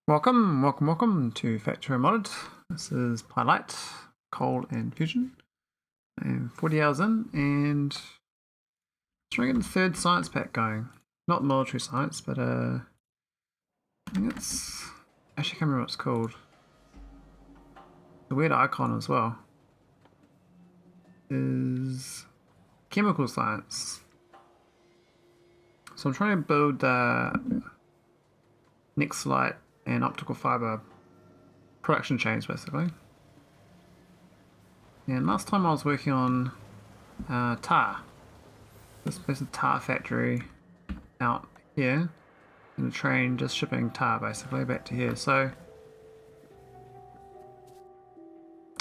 Welcome to Factorio Modded. This is Maholic, Coal and Fusion. And 40 hours in, and trying to get the third science pack going. Not military science, but I think it's... actually I can't remember what it's called. The weird icon as well is chemical science. So I'm trying to build next light and optical fiber production chains basically. And last time I was working on tar. There's a tar factory out here, and a train just shipping tar basically back to here. So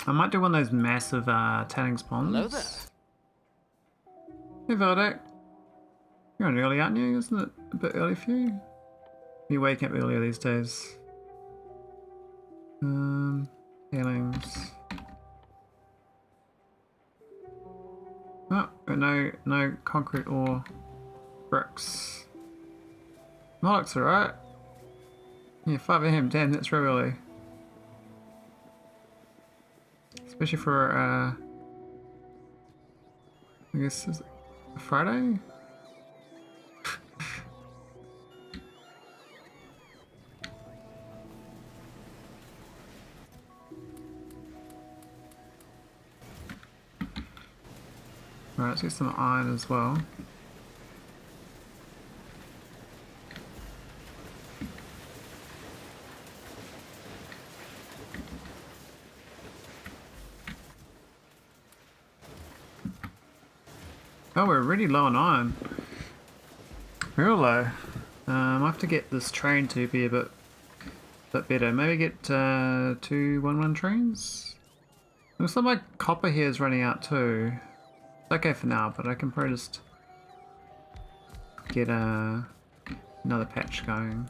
I might do one of those massive tailings ponds. Hello there. Hey Valdek. You're on early, aren't you? Isn't it a bit early for you? You wake up earlier these days. Tailings. Oh, no concrete or bricks. Maholic's alright. Yeah, 5 AM, damn, that's real early. Especially for, I guess, is it a Friday? Alright, let's get some iron as well. Oh, we're really low on iron. Real low. I have to get this train to be a bit better. Maybe get 2 1-1 trains? Looks like my copper here is running out too. It's okay for now, but I can probably just get another patch going.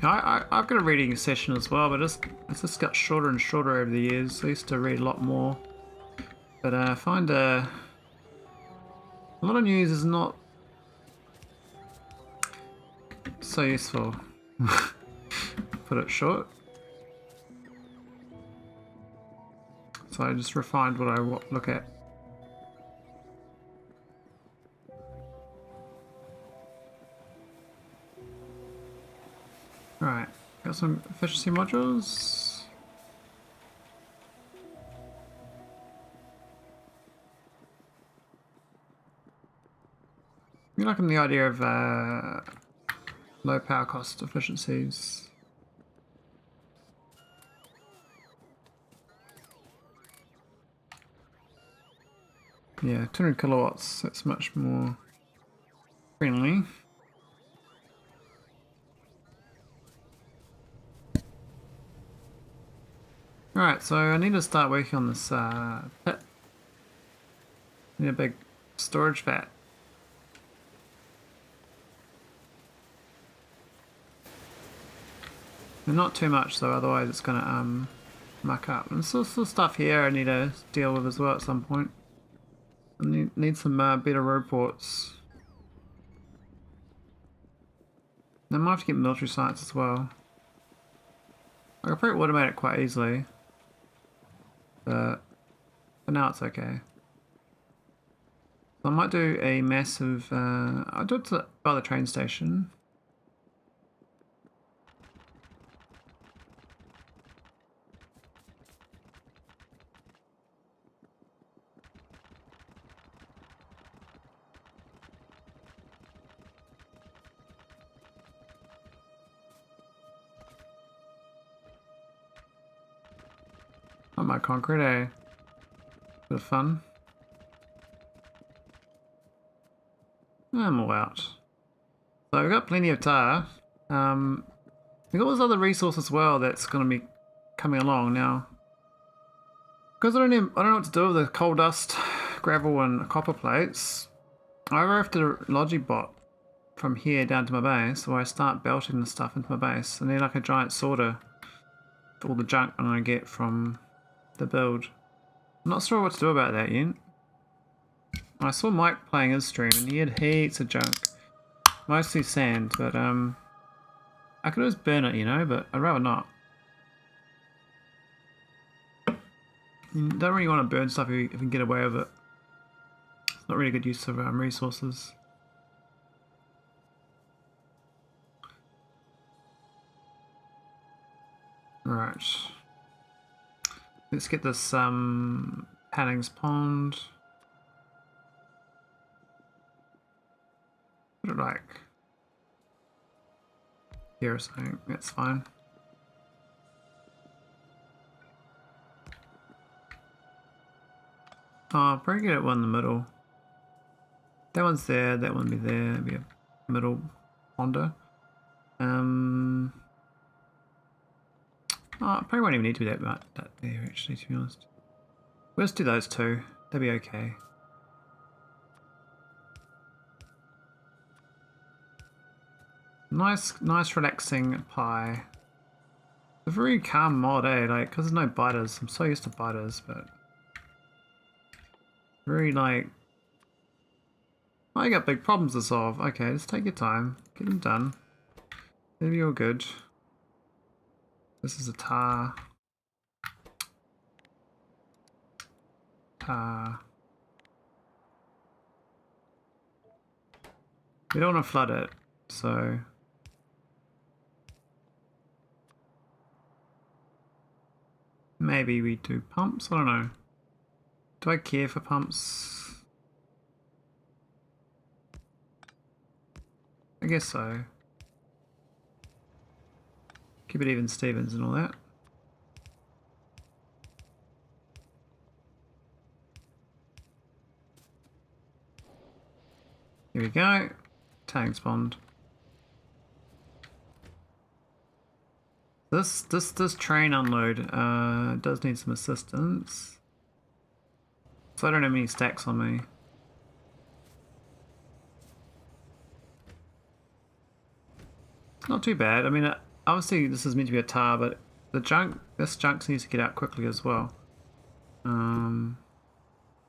I've got a reading session as well, but it's just got shorter and shorter over the years. I used to read a lot more, but I find a lot of news is not so useful. Put it short. So I just refined what I look at. Alright, got some efficiency modules. I'm liking the idea of low power cost efficiencies. Yeah, 200 kilowatts, that's much more friendly. Alright, so I need to start working on this pit. Need a big storage vat. And not too much though, otherwise it's gonna muck up. And there's still stuff here I need to deal with as well at some point. I need some better road ports. I might have to get military science as well. I could probably automate it quite easily, but for now it's okay. So I might do a massive, I'll do it by the train station. Not my concrete, eh? Bit of fun. I'm all out. So we've got plenty of tar. We've got this other resource as well that's going to be coming along now. Because I don't know what to do with the coal dust, gravel and copper plates. I either have to logibot from here down to my base, or I start belting the stuff into my base. I need like a giant sorter for all the junk I'm going to get from the build. I'm not sure what to do about that yet. I saw Mike playing his stream and he had heaps of junk. Mostly sand, but I could always burn it, you know, but I'd rather not. You don't really want to burn stuff if you can get away with it. It's not really good use of resources. Right. Let's get this Panning's Pond. Put it like here or something. That's fine. Oh, I'll probably get one in the middle. That one's there, that one be there, that'd be a middle ponder. Oh, I probably won't even need to do that there actually, to be honest. We'll just do those two. That'd be okay. Nice relaxing pie. It's a very calm mod, eh? Like, cause there's no biters. I'm so used to biters, but very like. Oh, you got big problems to solve. Okay, just take your time. Get them done. It'll be all good. This is a tar. We don't want to flood it, so maybe we do pumps. I don't know. Do I care for pumps? I guess so. Keep it even Stevens and all that. Here we go. Tanks pond. This train unload does need some assistance. So I don't have any stacks on me. It's not too bad. I mean, obviously this is meant to be a tar, but this junk needs to get out quickly as well. I don't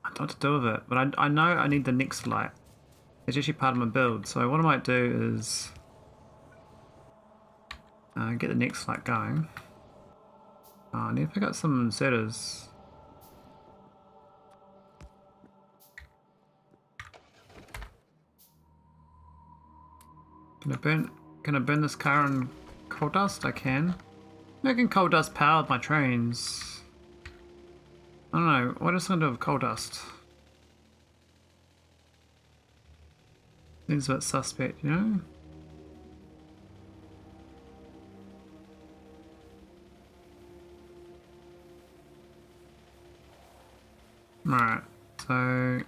know what to do with it, but I know I need the next light. It's actually part of my build, so what I might do is get the next light going. I need to pick up some inserters. Can I burn this car in coal dust? I can. Making coal dust powered my trains. I don't know, what is going to do with coal dust? Seems a bit suspect, you know? Alright, so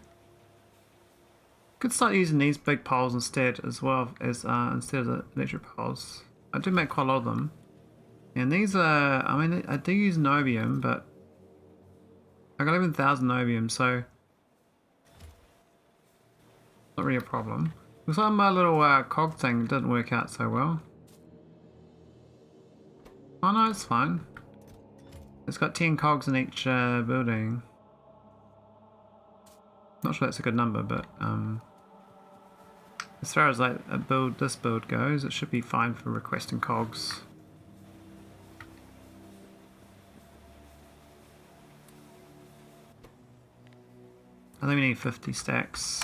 could start using these big poles instead as well as instead of the electric poles. I do make quite a lot of them. And these are, I mean, I do use nobium, but I got 11,000 nobium, so not really a problem. Looks like my little cog thing didn't work out so well. Oh no, it's fine. It's got 10 cogs in each building. Not sure that's a good number, but as far as like this build goes, it should be fine for requesting cogs. I think we need 50 stacks.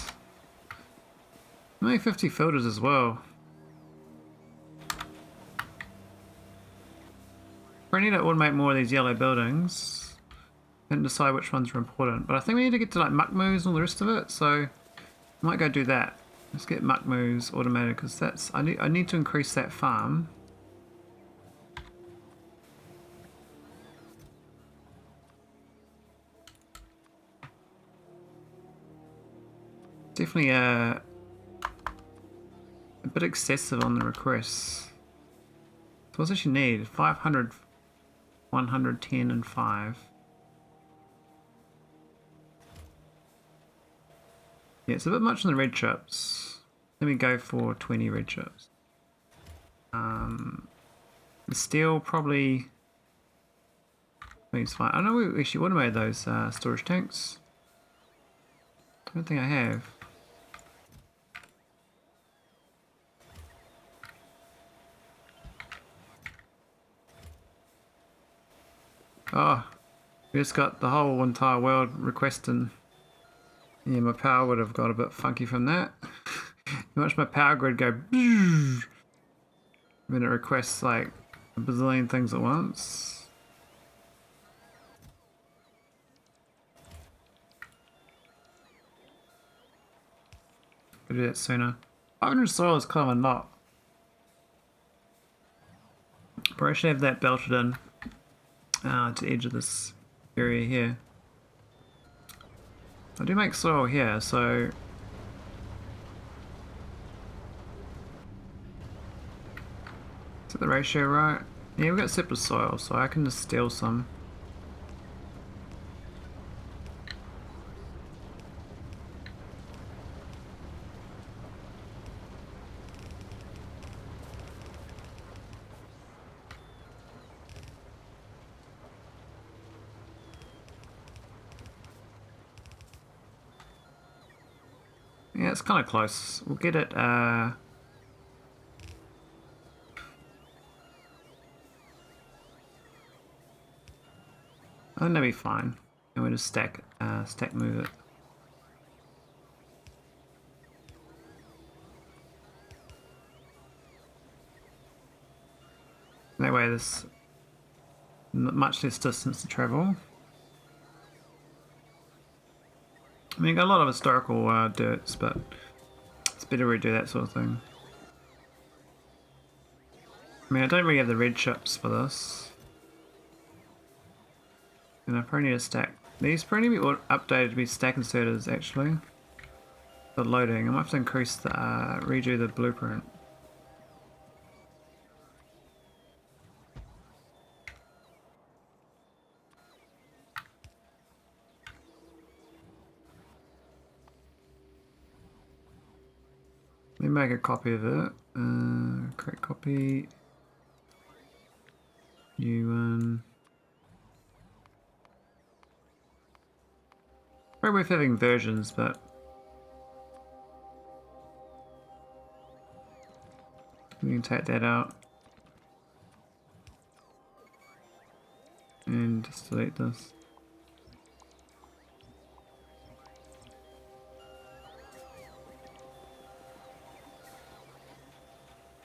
We need 50 filters as well. We need to automate more of these yellow buildings and decide which ones are important. But I think we need to get to like muck moves and all the rest of it, so I might go do that. Let's get muck moves automated because that's I need to increase that farm. Definitely a bit excessive on the requests. So what's actually need? 500, 110 and 5. Yeah, it's a bit much on the red chips. Let me go for 20 red chips. The steel probably... I think it's fine. I know we actually automated those storage tanks. don't think I have. Oh, we just got the whole entire world requesting. Yeah, my power would have got a bit funky from that. You watch my power grid go when it requests like a bazillion things at once. Could do that sooner. 500 soil is kind of a lot. But I should have that belted in to the edge of this area here. I do make soil here, so is that the ratio right? Yeah, we've got surplus soil, so I can just steal some. Yeah, it's kind of close. We'll get it, I think that'll be fine. And we'll just stack move it. That way there's much less distance to travel. I mean, you got a lot of historical dirts, but it's better we do that sort of thing. I mean, I don't really have the red chips for this. And I probably need to stack. These probably need to be updated to be stack inserters, actually. For loading. I might have to increase the, redo the blueprint. Let me make a copy of it. Create copy. New one. Probably worth having versions, but we can take that out. And just delete this.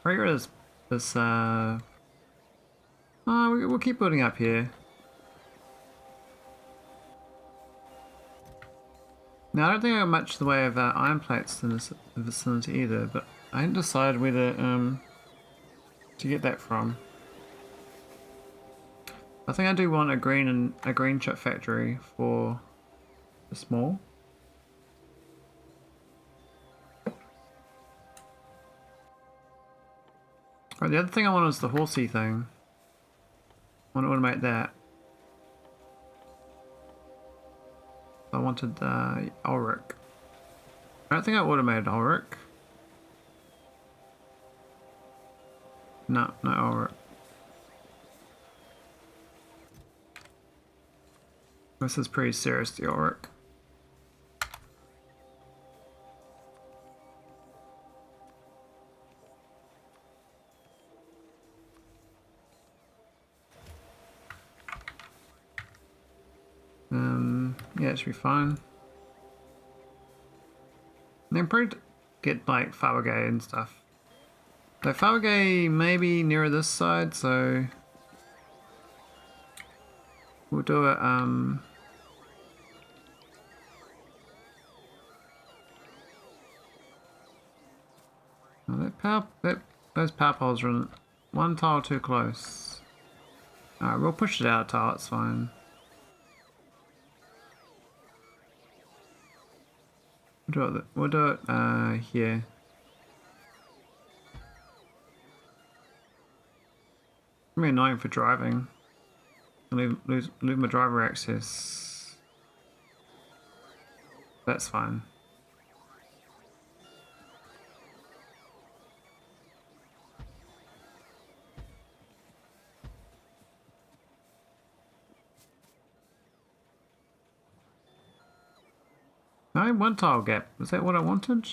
Where is this, oh, we'll keep building up here. Now, I don't think I have much in the way of iron plates in this vicinity either, but I didn't decide whether to get that from. I think I do want a green chip factory for the small. Right, the other thing I wanted was the horsey thing. I want to automate that. I wanted Ulrich. I don't think I automated Ulrich. No, not Ulrich. This is pretty serious, the Ulrich. Yeah, it should be fine. And then probably get like Fabergé and stuff. So Fabergé maybe nearer this side, so we'll do it. Those power poles are in one tile too close. Alright, we'll push it out a tile, it's fine. We'll do it here. It's gonna be annoying for driving. Lose my driver access. That's fine. No, one tile gap. Is that what I wanted?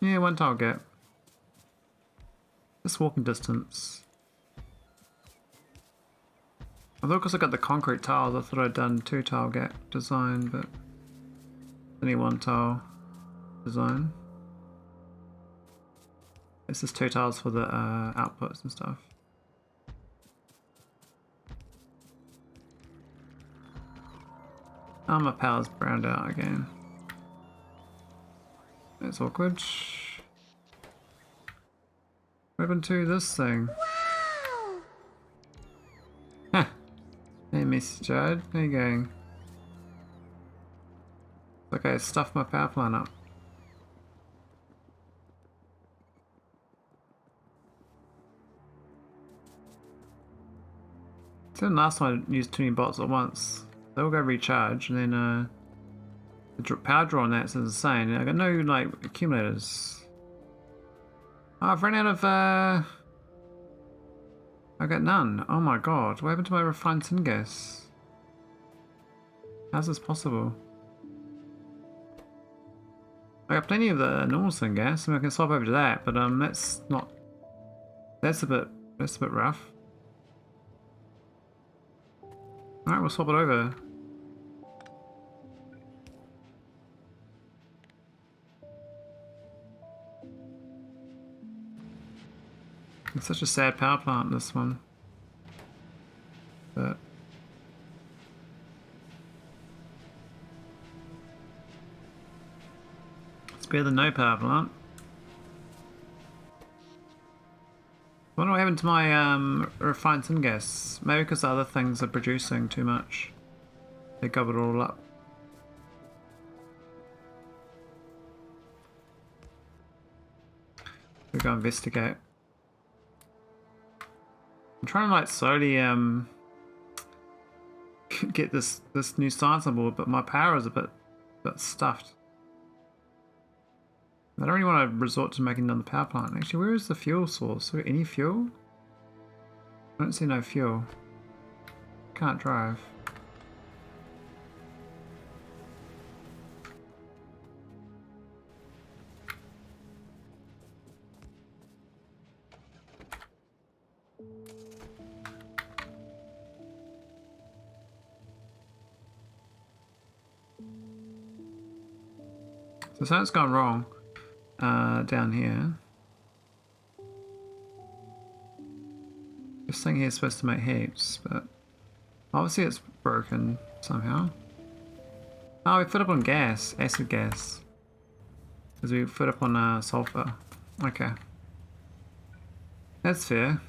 Yeah, one tile gap. Just walking distance. Although because I got the concrete tiles, I thought I'd done 2 tile gap design, but only 1 tile design. It's just 2 tiles for the outputs and stuff. Oh, my power's browned out again. That's awkward. What happened to this thing? Wow! Huh. Hey, Miss Judd, how you going? Okay, stuff my power plant up. So last time I used too many bots at once. They'll go recharge, and then the power draw on that's insane. I got no like accumulators. Oh, I've run out of I got none. Oh my god, what happened to my refined syngas? How's this possible? I got plenty of the normal syngas, and I can swap over to that, but that's not. That's a bit rough. Alright, we'll swap it over. It's such a sad power plant, this one. But it's better than no power plant. What do I happen to my refined syngas? Maybe because other things are producing too much. They gobbled it all up. We'll go investigate. I'm trying to like slowly get this new science on board, but my power is a bit stuffed. I don't really want to resort to making another power plant. Actually, where is the fuel source? Is there any fuel? I don't see no fuel. Can't drive. So something's gone wrong down here. This thing here is supposed to make heaps, but obviously it's broken somehow. Oh, we put up on gas, acid gas. Because we put up on sulfur. Okay. That's fair.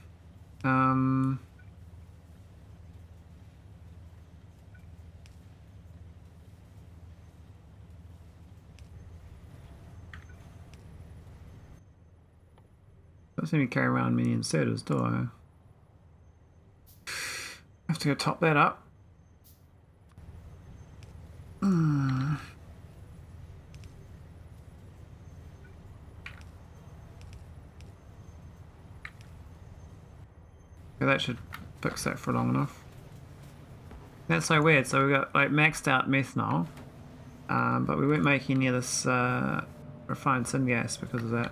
Don't seem to carry around many inserters, do I? Have to go top that up. Okay, that should fix that for long enough. That's so weird. So we got like maxed out methanol, but we weren't making any of this refined syngas because of that.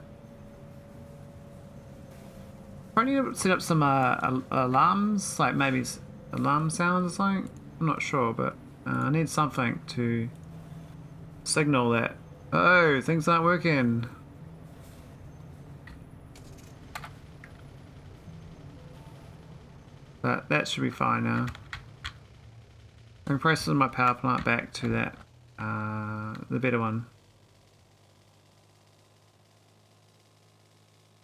Probably need to set up some alarms, like maybe alarm sounds or something. I'm not sure, but I need something to signal that, oh, things aren't working. But that should be fine now. I'm pressing my power plant back to that, the better one.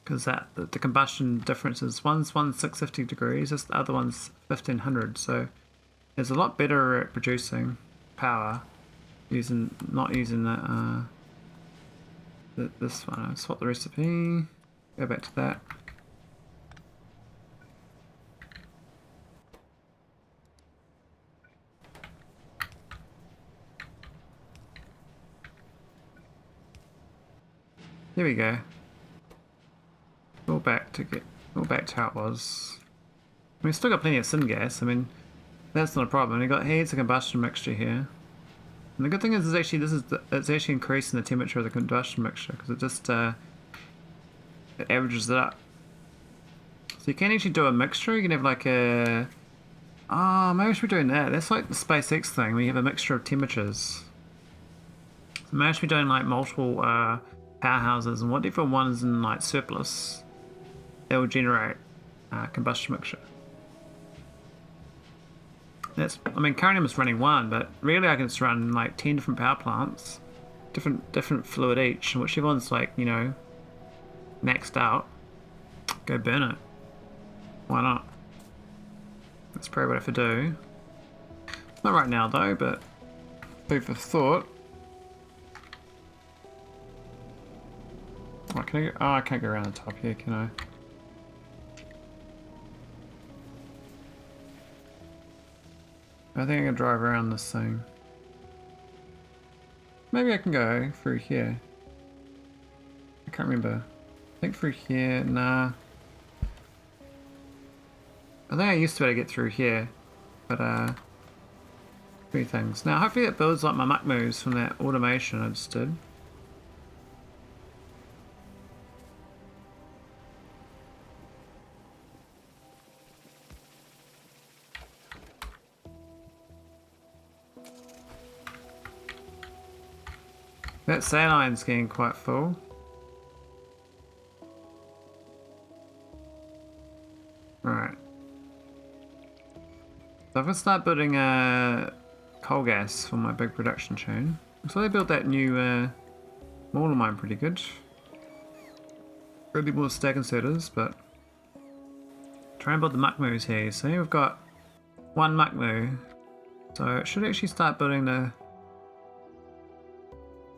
Because the combustion difference is one's 650 degrees, the other one's 1500, so it's a lot better at producing power not using that this one. I'll swap the recipe, go back to that. Here we go. All back to how it was. I mean, we've still got plenty of syngas. I mean, that's not a problem. We've got heaps of combustion mixture here. And the good thing is actually it's actually increasing the temperature of the combustion mixture because it just it averages it up. So you can actually do a mixture. You can have like a maybe we should be doing that. That's like the SpaceX thing where you have a mixture of temperatures. So maybe we should be doing like multiple powerhouses, and whatever one is in like surplus, that will generate combustion mixture. I mean, currently I'm just running one, but really I can just run like 10 different power plants, different fluid each, and whichever one's like, you know, maxed out, go burn it. Why not? That's probably what I have to do. Not right now though, but food for thought. Oh, can I go? Oh, I can't go around the top here, can I? I think I can drive around this thing. Maybe I can go through here. I can't remember. I think through here, nah. I think I used to be able to get through here, but three things. Now hopefully it builds like my muck moves from that automation I just did. That saline's getting quite full. Alright. So I'm going to start building coal gas for my big production chain. So they built that new Maholic mine pretty good. Really more stack inserters, but try and build the muck moves here. So we've got one muck move. So it should actually start building the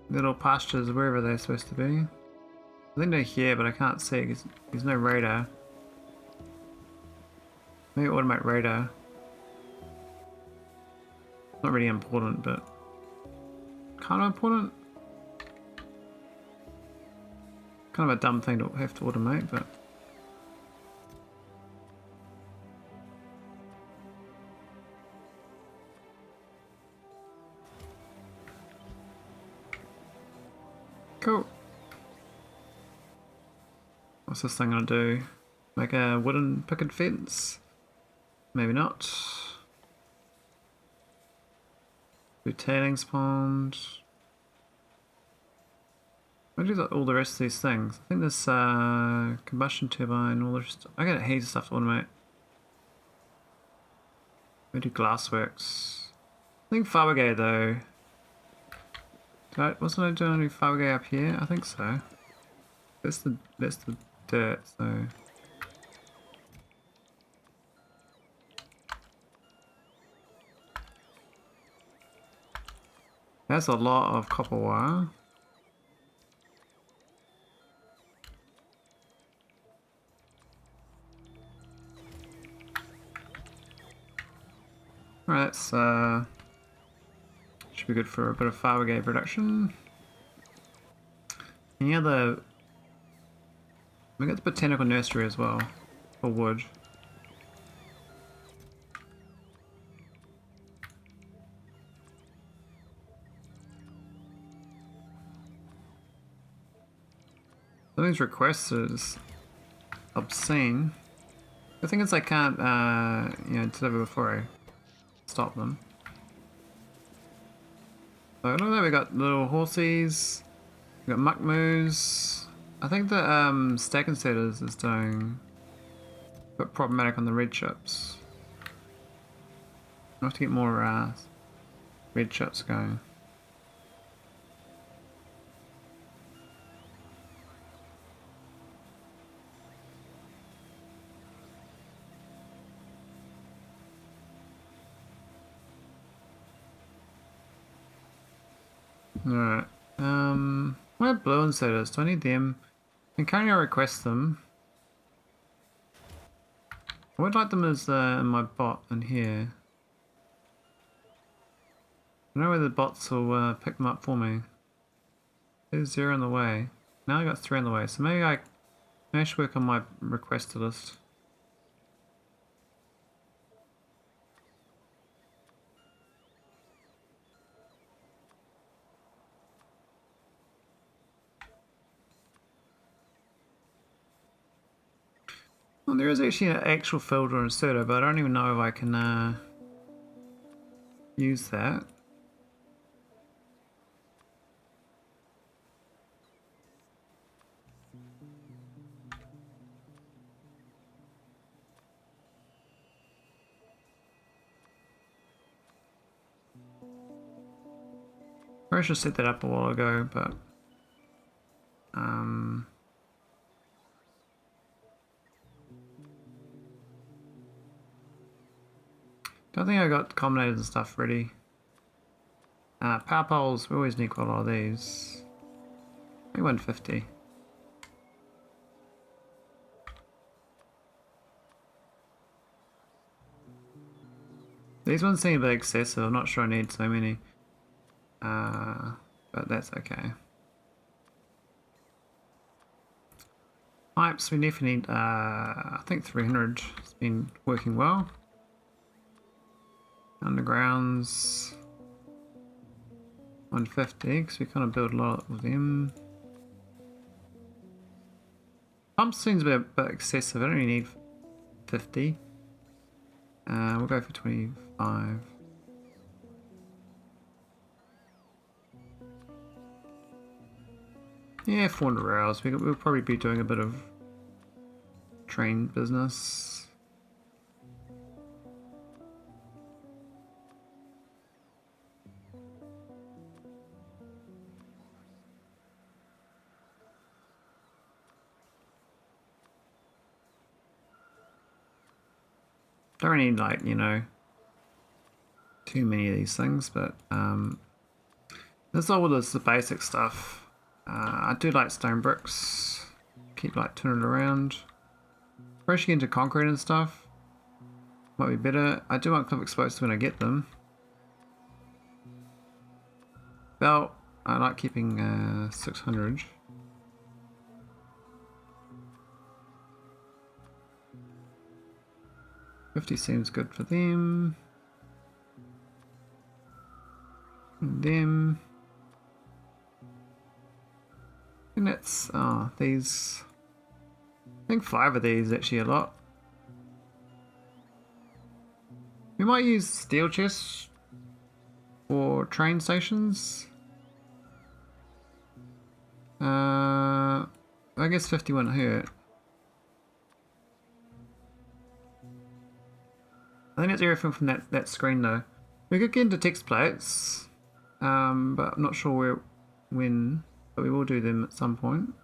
little pastures wherever they're supposed to be. I think they're here, but I can't see because there's no radar. Maybe automate radar. Not really important, but kind of important. Kind of a dumb thing to have to automate, but cool. What's this thing gonna do? Make a wooden picket fence? Maybe not. Do tailings pond. What do all the rest of these things? I think this combustion turbine, all the rest. I got heaps of stuff to automate. We do glassworks. I think Fabergé though. Wasn't I doing Fabergé up here? I think so. That's the dirt, so. That's a lot of copper wire. Alright, that's should be good for a bit of Fabergé production. Any other? We got the botanical nursery as well for wood. Some of these requests is obscene. The thing is I can't, you know, deliver before I stop them. So look at that, we got little horsies, we got muck moos. I think the stack inserters is doing a bit problematic on the red chips. I have to get more red chips going. Alright, what are blue inserters? Do I need them? I can currently request them. I would like them as in my bot in here. I don't know whether the bots will pick them up for me. There's 0 in the way. Now I got 3 in the way, so maybe I should work on my request list. Well, there is actually an actual filter inserter, but I don't even know if I can use that. I should have set that up a while ago, but don't think I got combinators and stuff ready. Power poles, we always need quite a lot of these. Maybe 150. These ones seem a bit excessive, I'm not sure I need so many. But that's okay. Pipes, we definitely need, I think 300 has been working well. Undergrounds, 150, because we kind of build a lot of them. Pumps seems a bit excessive, I don't really need 50. We'll go for 25. Yeah, 400 hours. We'll probably be doing a bit of train business. Don't really need, like, you know, too many of these things, but that's all the basic stuff. I do like stone bricks, keep like turning it around. Pushing into concrete and stuff might be better. I do want cliff exposed when I get them. Belt, I like keeping 600. $50 seems good for them. And them. And that's, these, I think 5 of these actually a lot. We might use steel chests for train stations. I guess 50 wouldn't hurt. I think that's everything from that screen though. We could get into text plates, but I'm not sure when. But we will do them at some point.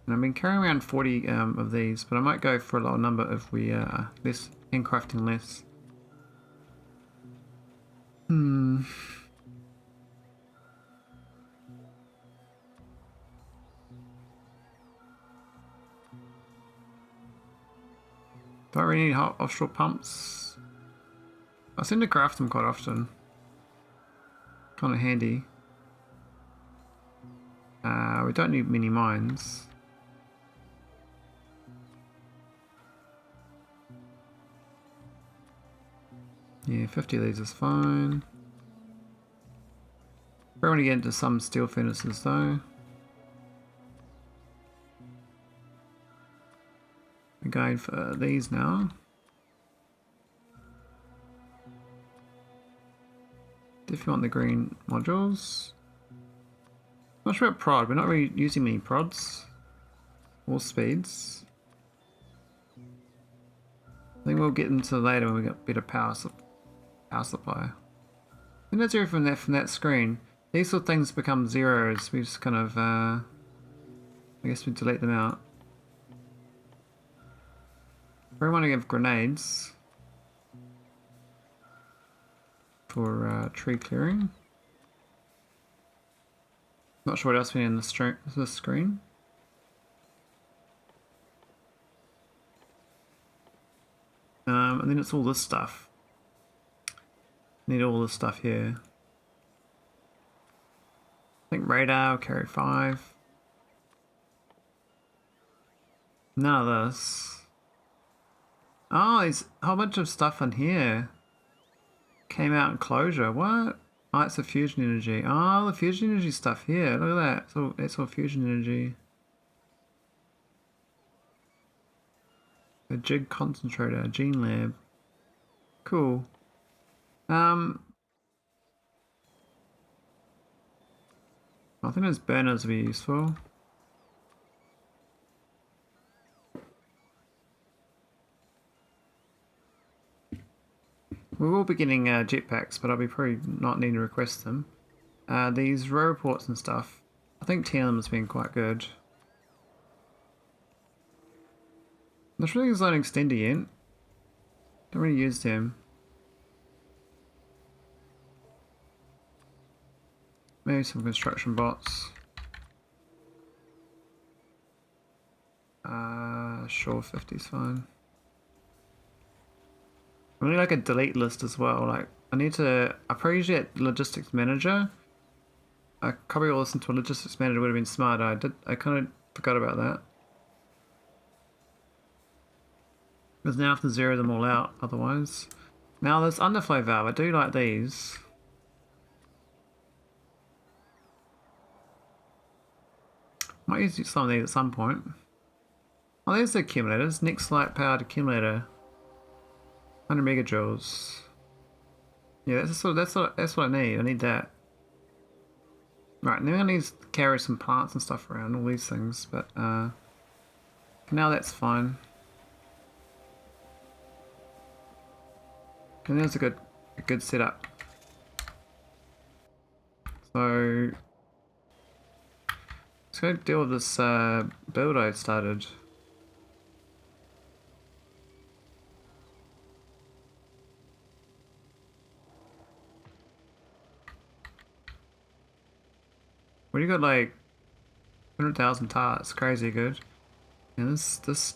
And I've been carrying around 40 of these, but I might go for a lower number if we less handcrafting less. Do I really need hot offshore pumps? I seem to craft them quite often. Kind of handy. We don't need many mines. Yeah, 50 of these is fine. We're going to get into some steel furnaces though. We're going for these now. Definitely want the green modules. Not sure about prod, we're not really using many prods or speeds. I think we'll get into later when we get better power supply. And that's everything from that screen. These sort of things become zeros. We just kind of, I guess we delete them out. We want to give grenades for tree clearing. Not sure what else we need in the screen. And then it's all this stuff. Need all this stuff here. I think radar will carry 5. None of this. Oh, there's a whole bunch of stuff in here. Came out in closure. What? Oh, it's a fusion energy. Oh, the fusion energy stuff here. Look at that. So it's all fusion energy. A jig concentrator, gene lab. Cool. I think those burners will be useful. We will be getting jetpacks, but I'll be probably not needing to request them. These row reports and stuff, I think 10 of them has been quite good. This really is not an extender yet. Don't really use them. Maybe some construction bots. Sure, 50 is fine. I really like a delete list as well. Like, I probably usually at logistics manager. I copy all this into a logistics manager would have been smart. I kind of forgot about that. Because now I have to zero them all out otherwise. Now this underflow valve, I do like these. Might use some of these at some point. Oh, there's the accumulators. Next light powered accumulator. 100 megajoules. Yeah, that's what I need. I need that. Right, now I need to carry some plants and stuff around, all these things, but for now that's fine. And there's a good setup. So let's go deal with this build I started. When you got like 100,000 tarts, crazy good. And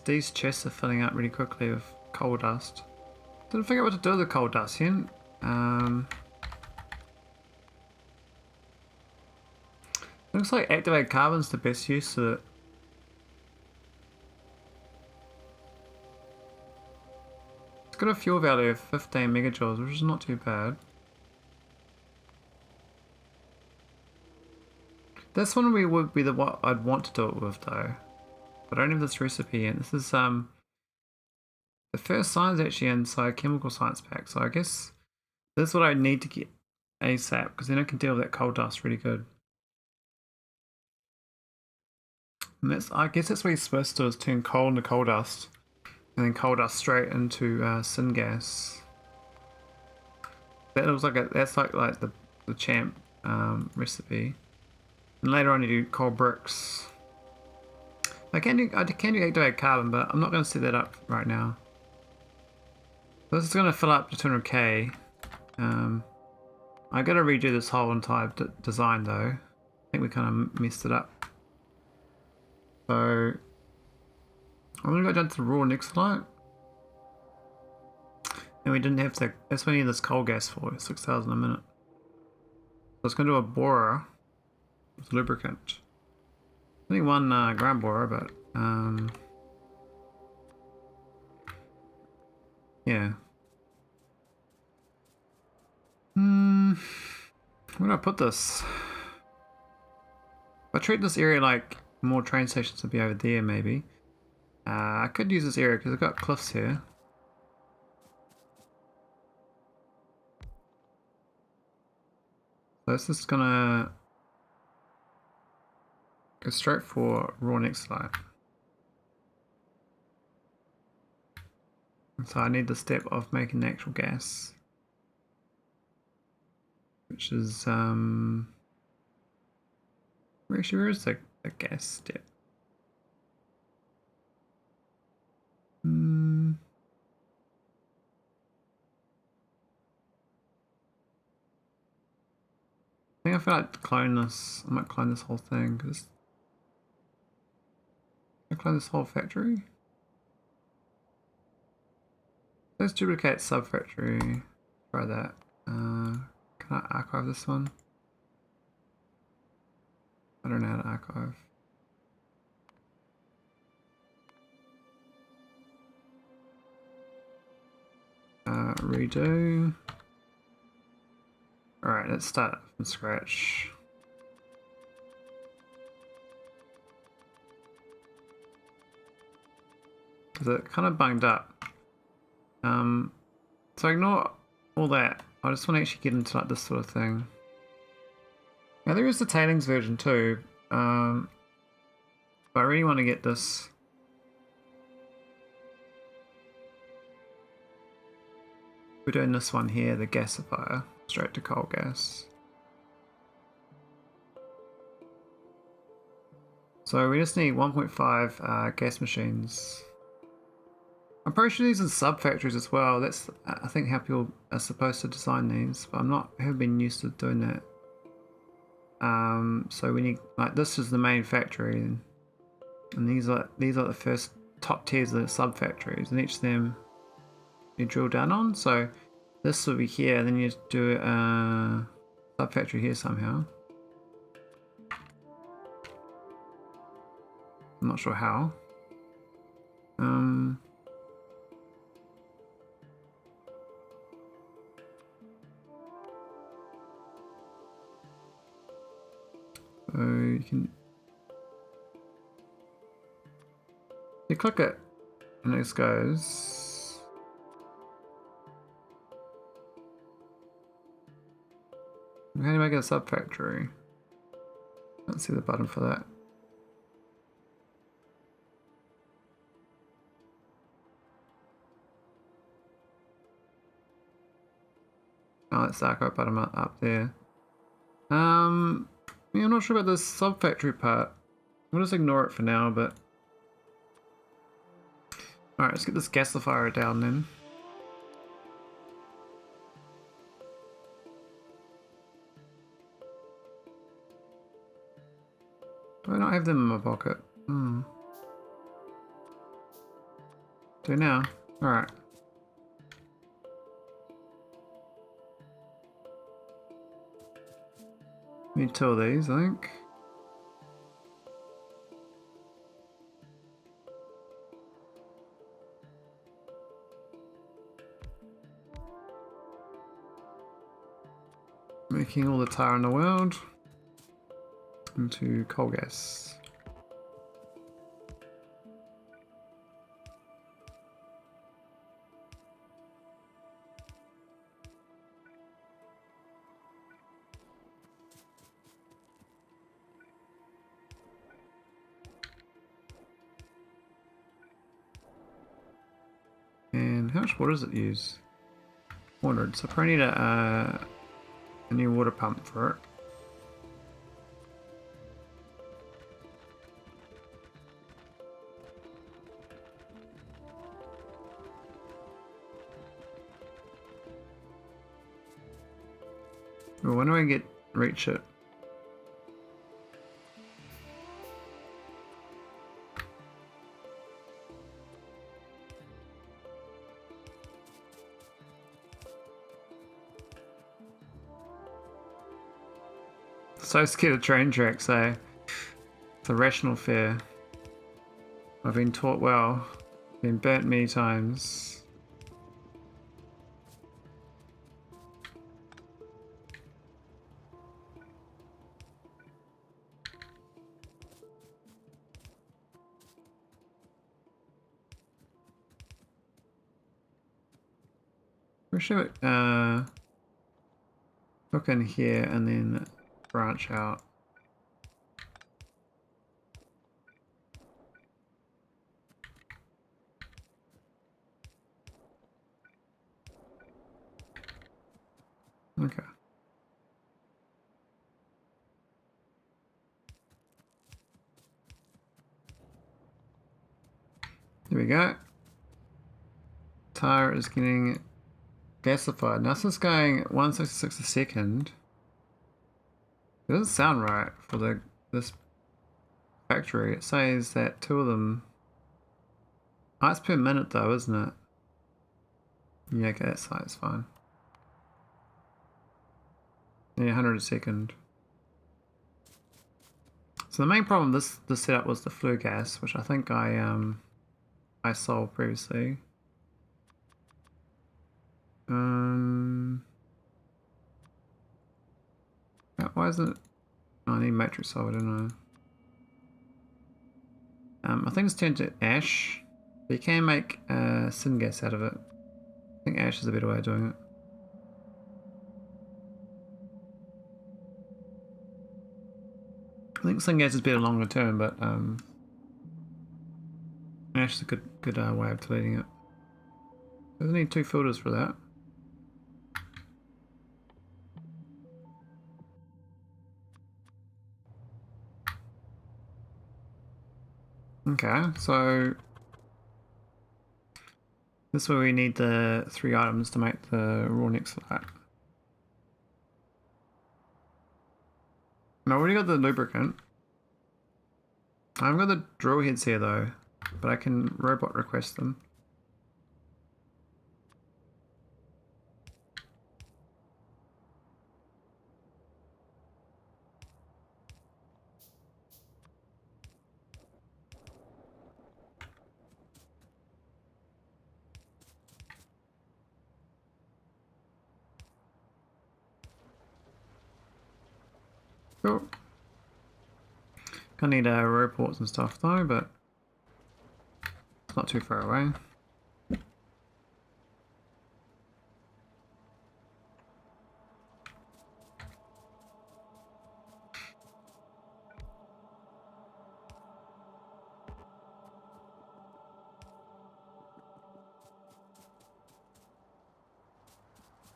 these chests are filling up really quickly with coal dust. Didn't figure out what to do with the coal dust yet. Looks like activated carbon's the best use of it. It's got a fuel value of 15 megajoules, which is not too bad. This one would be what I'd want to do it with though. But I don't have this recipe yet. This is the first science actually inside chemical science pack, so I guess this is what I need to get ASAP, because then I can deal with that coal dust really good. And I guess that's what you're supposed to do, is turn coal into coal dust, and then coal dust straight into syngas. That looks like that's like the champ recipe. And later on you do coal bricks. I can do activated carbon, but I'm not going to set that up right now. So this is going to fill up to 200k. I got to redo this whole entire design though. I think we kind of messed it up. So I'm going to go down to the raw nixolite. And we didn't have to. That's what we need this coal gas for. 6,000 a minute. So it's going to do a borer with lubricant. Only one ground borer, but yeah. Where do I put this? If I treat this area like more train stations would be over there, maybe. I could use this area because I've got cliffs here. So this is gonna go straight for raw nixolite. So I need the step of making the actual gas, which is where is the gas step? I think I feel like to clone this. I might clone this whole thing because I clone this whole factory. Let's duplicate sub-factory. Try that. Can I archive this one? I don't know how to archive. Redo. Alright, let's start from scratch. Because it kind of bunged up. So ignore all that. I just want to actually get into like this sort of thing. Now there is the tailings version too. But I really want to get this. We're doing this one here, the gasifier, straight to coal gas. So we just need 1.5 gas machines. I'm pretty sure these are sub-factories as well. That's, I think, how people are supposed to design these, but haven't been used to doing that. So we need, like, this is the main factory, and these are the first top tiers of the sub-factories, and each of them you drill down on. So this will be here, and then you do a sub-factory here somehow. I'm not sure how. So you can click it and it just goes. How do you make it a sub-factory? Can't see the button for that. Oh, that's the archive button up there. Yeah, I'm not sure about this sub-factory part. We'll just ignore it for now, but... Alright, let's get this gasifier down then. Do I not have them in my pocket? Do now? Alright. Need 2 of these, I think. Making all the tar in the world into coal gas. And how much water does it use? 400. So I probably need a new water pump for it. Well, when do I reach it? So scared of train tracks, eh? It's a rational fear. I've been taught well. Been burnt many times. We should hook in here and then branch out. Okay. There we go. Tire is getting gasified. Now this is going 166 a second. It doesn't sound right for this factory. It says that 2 of them. Oh, it's per minute though, isn't it? Yeah, okay, that's fine. Yeah, 100 a second. So the main problem this setup was the flue gas, which I think I solved previously. Why isn't it? Oh, I need matrix solver, don't I? I think it's turned to ash. But you can make syngas out of it. I think ash is a better way of doing it. I think syngas is better longer term, but ash is a good way of deleting it. Doesn't need 2 filters for that. Okay, so this is where we need the 3 items to make the raw nixolite. I already got the lubricant. I haven't got the drill heads here though, but I can robot request them. Cool. Gonna need reports and stuff though, but it's not too far away.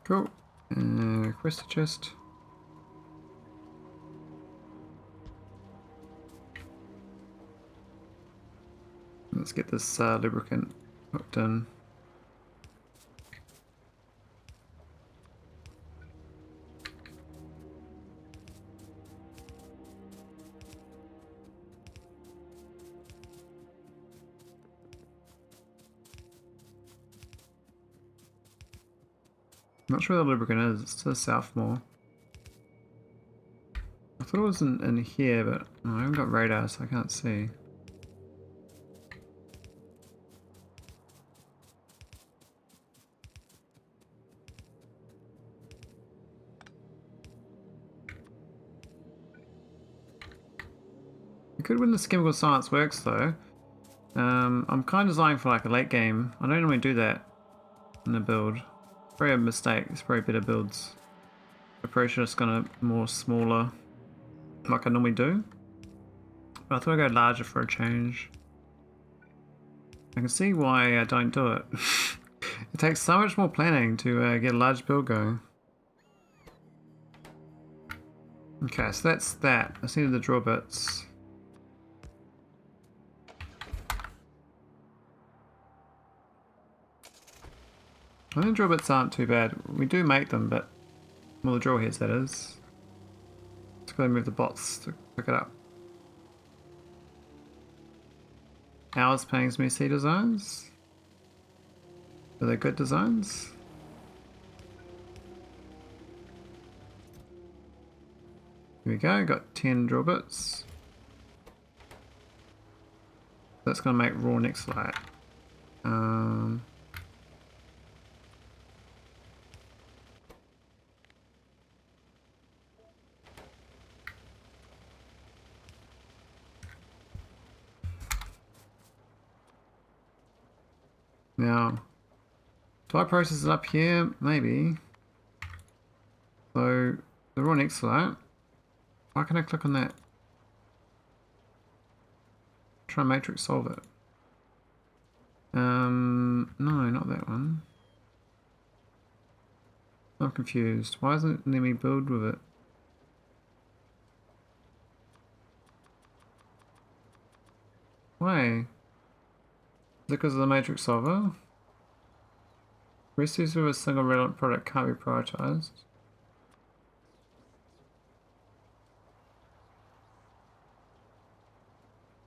Cool. Request a chest. Let's get this lubricant hooked in. Not sure where the lubricant is, it's to the south more. I thought it was in here, but I haven't got radar, so I can't see. It could when this chemical science works though. I'm kind of designing for like a late game. I don't normally do that in a build. Probably a mistake. It's probably better builds. Approach is gonna more smaller, like I normally do. But I thought I'd go larger for a change. I can see why I don't do it. It takes so much more planning to get a large build going. Okay, so that's that. I just needed the draw bits. I think drill bits aren't too bad. We do make them, but well, the drill heads that is. Just gotta move the bots to pick it up. Ours Paying's Messi designs. Are they good designs? Here we go, got 10 drill bits. That's gonna make raw nixolite. Now, do I process it up here? Maybe. So, the raw nixolite. Why can I click on that? Try matrix solve it. No, not that one. I'm confused. Why isn't it letting me build with it? Why? Is it because of the matrix solver? Recipes with a single relevant product can't be prioritized.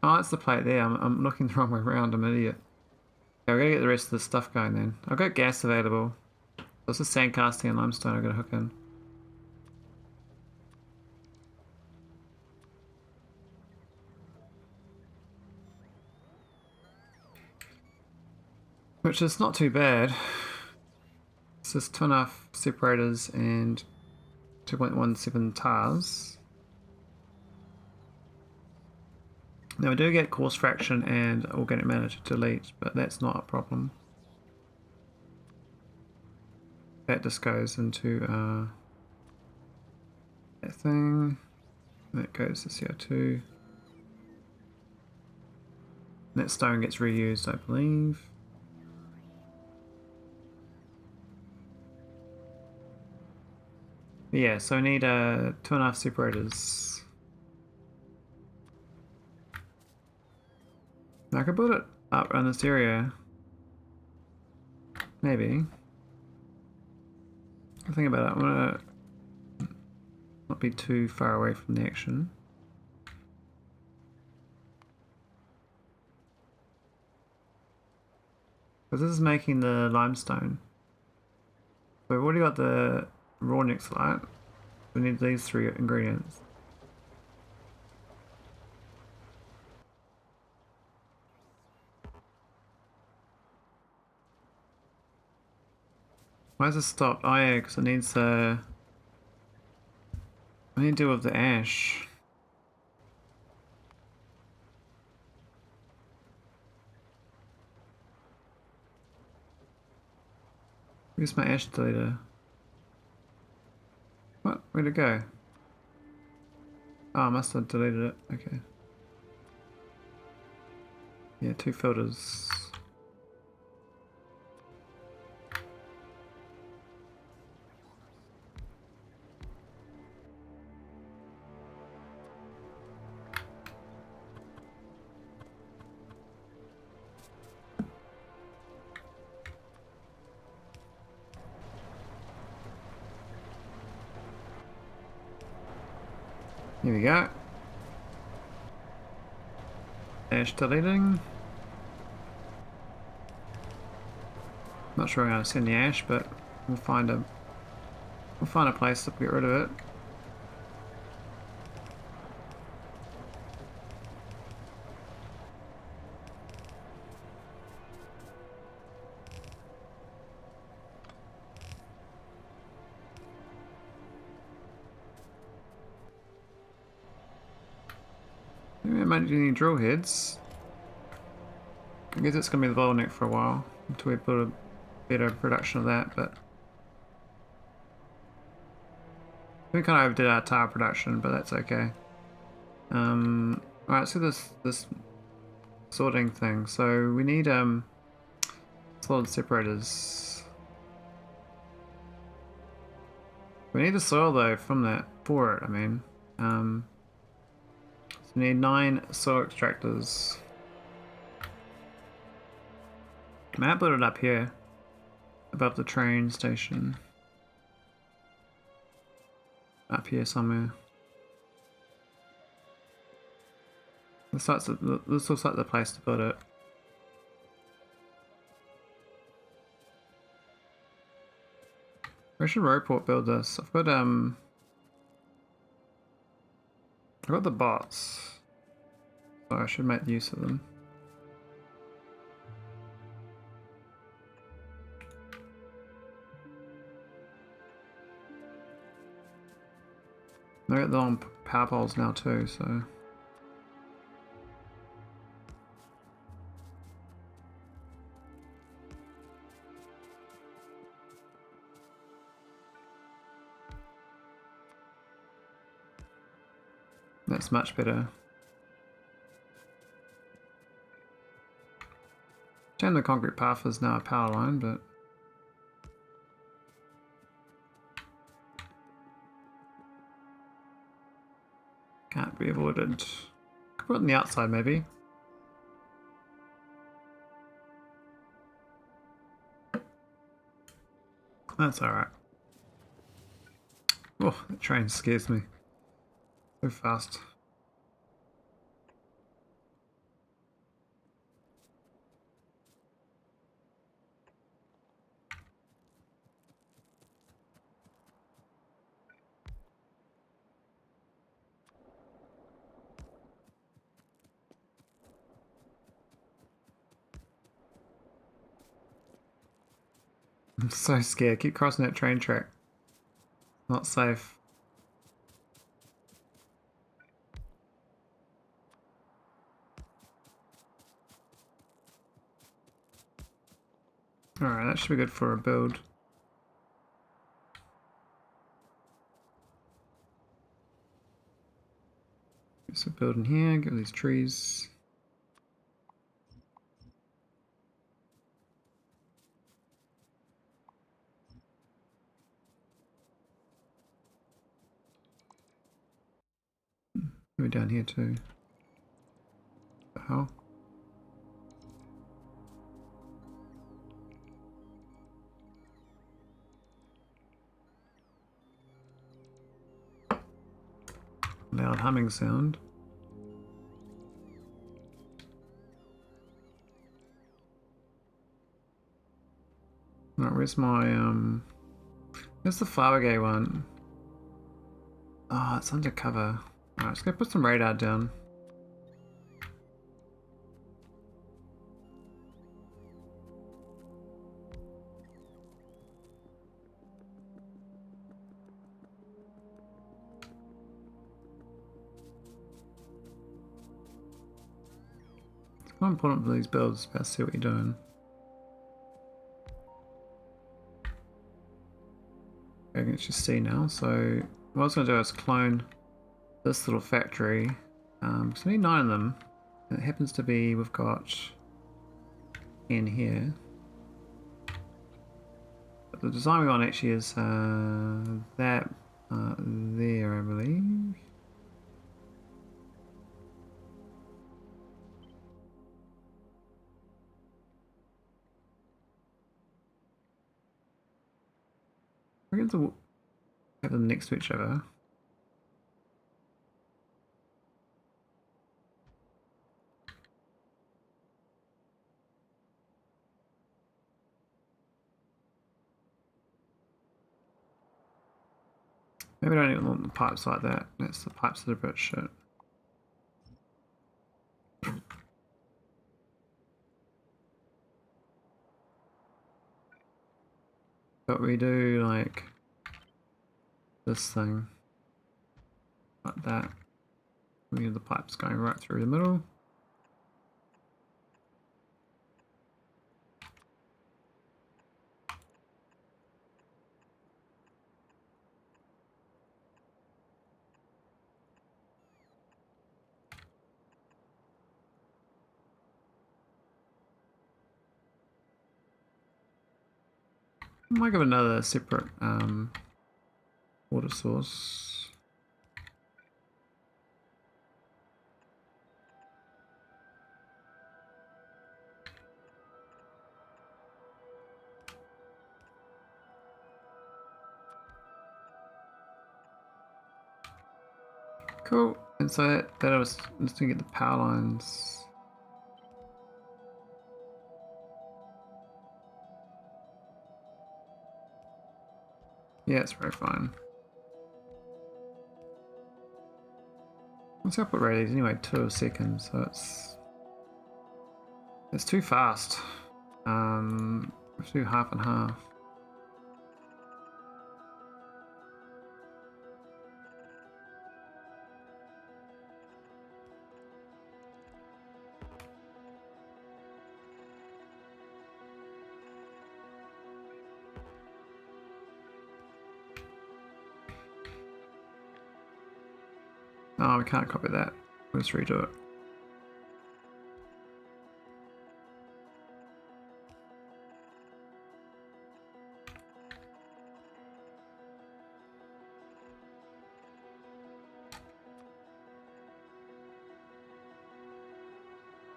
Oh, that's the plate there. I'm looking the wrong way around. I'm an idiot. Okay, we're gonna get the rest of the stuff going then. I've got gas available. This is sandcasting and limestone I've got to hook in. Which is not too bad. It's just 2.5 separators and 2.17 tars. Now we do get coarse fraction and organic matter to delete, but that's not a problem. That just goes into that thing. That goes to CO2. That stone gets reused, I believe. Yeah, so we need 2.5 separators. Now I could put it up around this area. Maybe. I think about it. I'm gonna not be too far away from the action. Because this is making the limestone. So we've already got the raw nixolite. We need these 3 ingredients. Why has it stopped? Oh yeah, because it needs I need to deal with the ash. Where's my ash deleter? What? Where'd it go? Oh, I must have deleted it. Okay. Yeah, 2 filters. Here we go. Ash deleting. Not sure I'm going to send the ash, but we'll find a place to get rid of it. Maybe I might need drill heads. I guess it's going to be the bottleneck for a while until we put a better production of that, but we kind of overdid our tar production, but that's okay. Alright, so this sorting thing. So we need solid separators. We need the soil though from that for it, I mean. So we need 9 soil extractors. I might put it up here above the train station. Up here somewhere. This looks like the place to put it. Where should Roboport build this? I've got the bots, so I should make use of them. They're at the long power poles now too, so. That's much better. Shame the concrete path is now a power line, but can't be avoided. Could put it on the outside maybe. That's alright. Oh, that train scares me. So fast. I'm so scared. Keep crossing that train track. Not safe. Alright, that should be good for a build. So build in here, get these trees. Maybe down here too. What the hell? Loud humming sound. Alright, where's my where's the Farwagay one? Oh, it's undercover. Alright, let's go put some radar down. It's quite important for these builds, about to see what you're doing. I can actually see now, so what I was going to do is clone this little factory, because we need 9 of them, and it happens to be, we've got 10 here. But the design we want actually is that there, I believe. We're going to have them next to each other. Maybe I don't even want the pipes like that. That's the pipes that are a bit shit. But we do like this thing, like that. We have the pipes going right through the middle. I might give another separate water source. Cool. And so that I was just gonna get the power lines. Yeah, it's very fine. What's the output rate is anyway? 2 seconds, so it's too fast. Let's do half and half. Oh, we can't copy that. Let's redo it.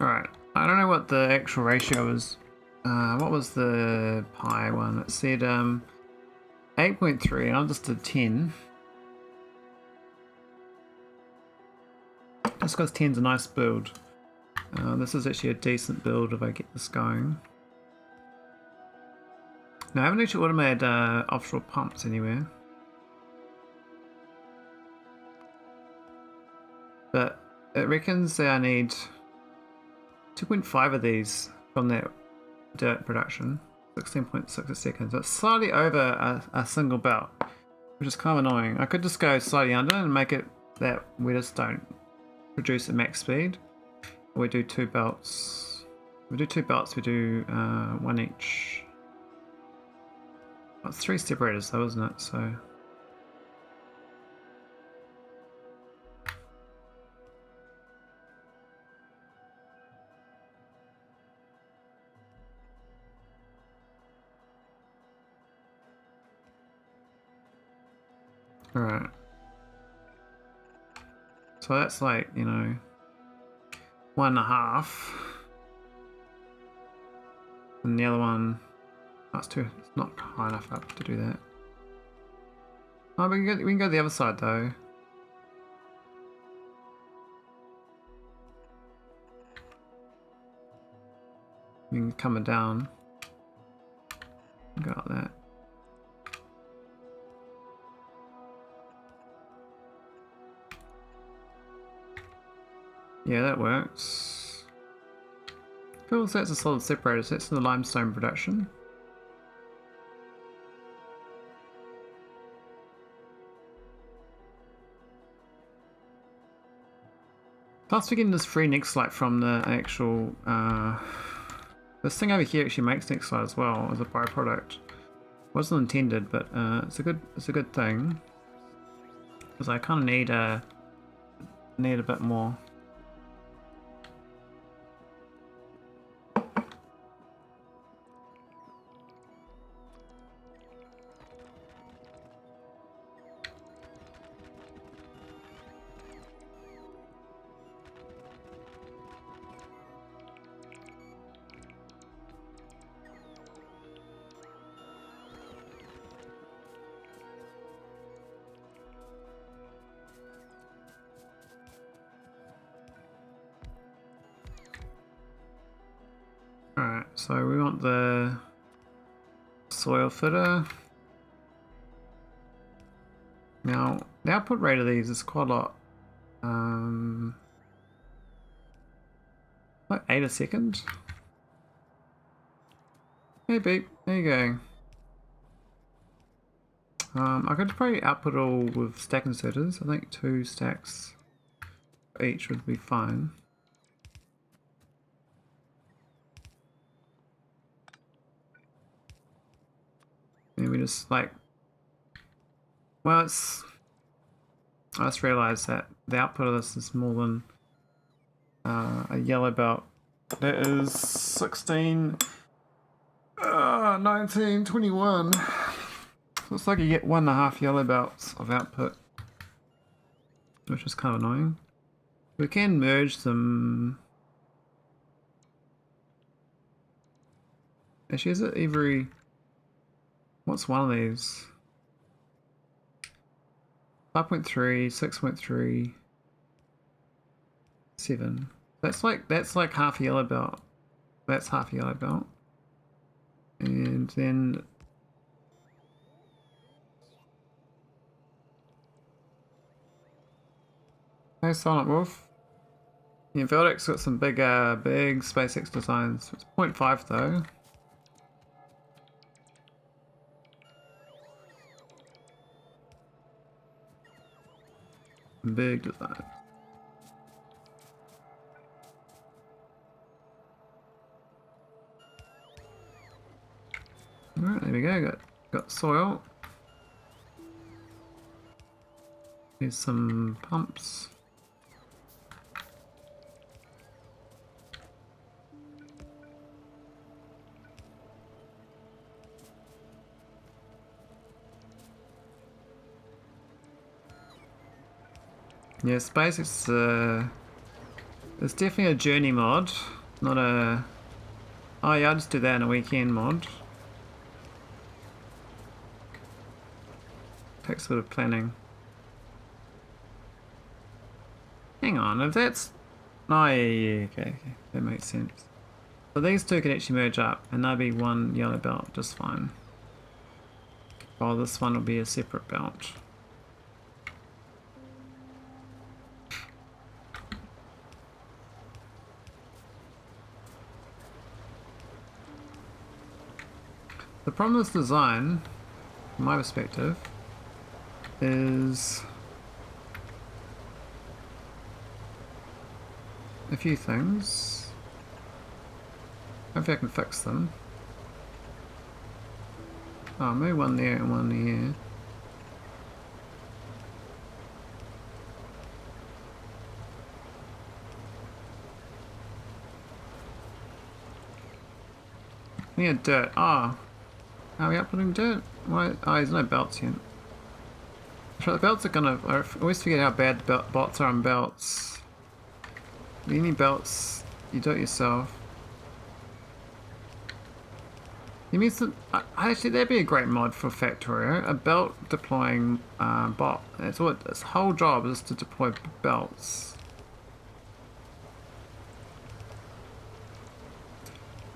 Alright, I don't know what the actual ratio is. What was the pi one? It said 8.3, and I just did 10. Just because 10's a nice build. This is actually a decent build if I get this going. Now, I haven't actually automated offshore pumps anywhere. But it reckons that I need 2.5 of these from that dirt production. 16.6 a second. So it's slightly over a single belt, which is kind of annoying. I could just go slightly under and make it that we just don't produce at max speed. We do 2 belts. We do 2 belts, we do 1 each. It's 3 separators though, isn't it? So alright. So that's like, you know, 1.5. And the other one, that's too, it's not high enough up to do that. Oh, we can go the other side though. We can come down. Go like that. Yeah, that works. Cool, so that's a solid separator, so that's the limestone production. Plus we're getting this free Nexlite from the actual, this thing over here actually makes Nexlite as well as a byproduct. Wasn't intended, but it's a good thing. Because I kind of need a bit more. Alright, so we want the soil fitter. Now, the output rate of these is quite a lot. Like 8 a second. Hey beep, there you go. I could probably output all with stack inserters. I think 2 stacks each would be fine. And we just like, well, it's, I just realized that the output of this is more than a yellow belt. That is 16, 19, 21. So it's like you get 1.5 yellow belts of output, which is kind of annoying. We can merge them. Actually, is it every, what's one of these? 5.3, 6.3, 7. That's like half a yellow belt. That's half a yellow belt. And then hey Silent Wolf. Yeah, Veldek's got some big SpaceX designs. It's 0.5 though. Big design. Alright, there we go. Got soil. Here's some pumps. Yeah, SpaceX it's definitely a journey mod, not a, oh yeah, I'll just do that in a weekend mod. Takes a bit of planning. Hang on, if that's, oh yeah, okay, that makes sense. So these two can actually merge up and they'll be one yellow belt just fine. While this one will be a separate belt. The problem with this design, from my perspective, is a few things. Hopefully I can fix them. Oh, maybe one there and one here. We need dirt. Oh. Are we uploading dirt? Why? Oh, there's no belts yet. So the belts are gonna. I always forget how bad bots are on belts. You need belts. You do it yourself. You mean actually that'd be a great mod for Factorio. A belt deploying bot. That's what its whole job is, to deploy belts.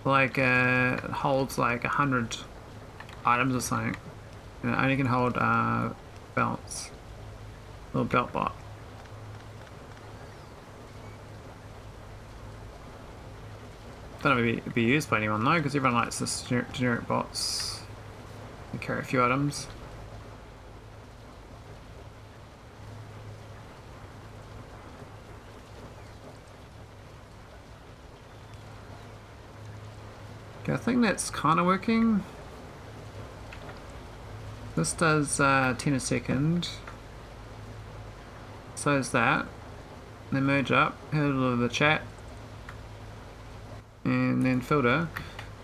Like it holds like 100 items or something. And it only can hold belts. Little belt bot. Don't know if it'd be used by anyone though, because everyone likes this generic bots. They carry a few items. Okay, I think that's kind of working. This does 10 a second. So is that. They merge up, have a little of the chat. And then filter.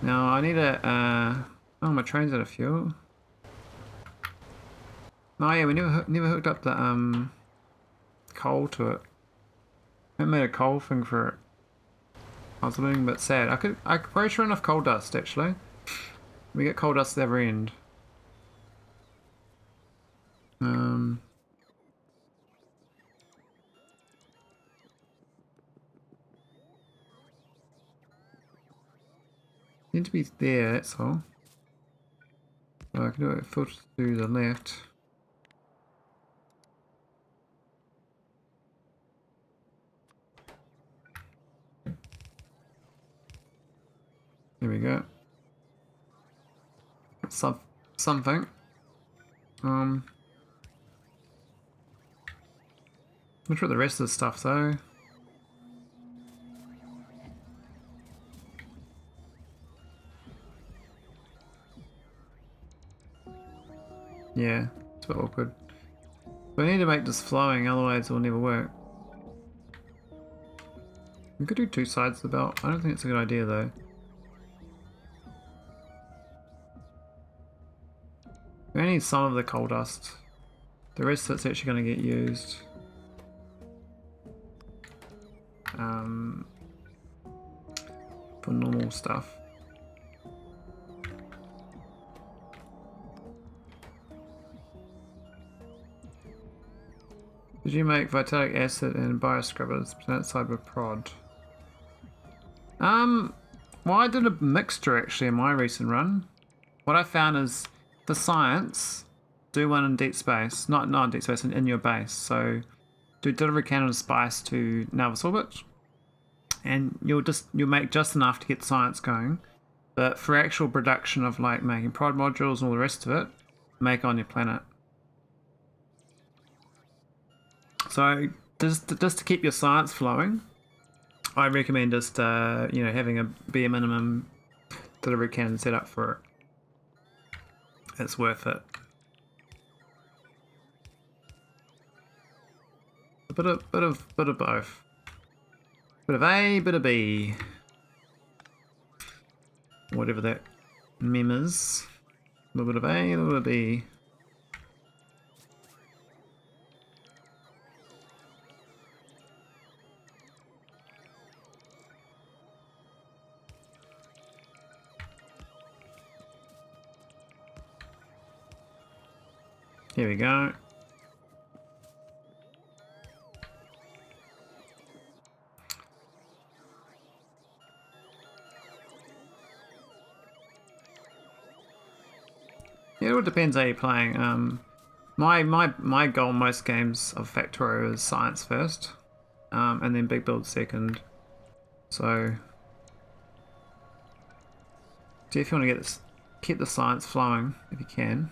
Now I need a. Oh, my train's out of fuel. Oh yeah, we never hooked up the coal to it. I made a coal thing for it. I was looking a bit sad. I could probably run enough coal dust actually. We get coal dust at the other end. Need to be there, that's all. So I can do it filter to the left. There we go. Something. Not sure the rest of the stuff though. Yeah, it's a bit awkward. We need to make this flowing, otherwise it will never work. We could do two sides of the belt. I don't think it's a good idea though. We only need some of the coal dust. The rest of it's actually going to get used. For normal stuff. Did you make vitalic acid and bioscrubbers outside with prod? Well, I did a mixture actually in my recent run. What I found is for science, do one in deep space, not in deep space, in your base. So do delivery cannon of spice to Navis orbit, and you'll make just enough to get science going. But for actual production of like making prod modules and all the rest of it, make on your planet. So just to keep your science flowing, I recommend just having a bare minimum delivery cannon set up for it. It's worth it. A bit of both. Bit of A, bit of B. Whatever that meme is. A little bit of A, a little bit of B. Here we go. Yeah, it all depends how you're playing. My goal in most games of Factorio is science first, and then big build second. So definitely want to keep the science flowing if you can.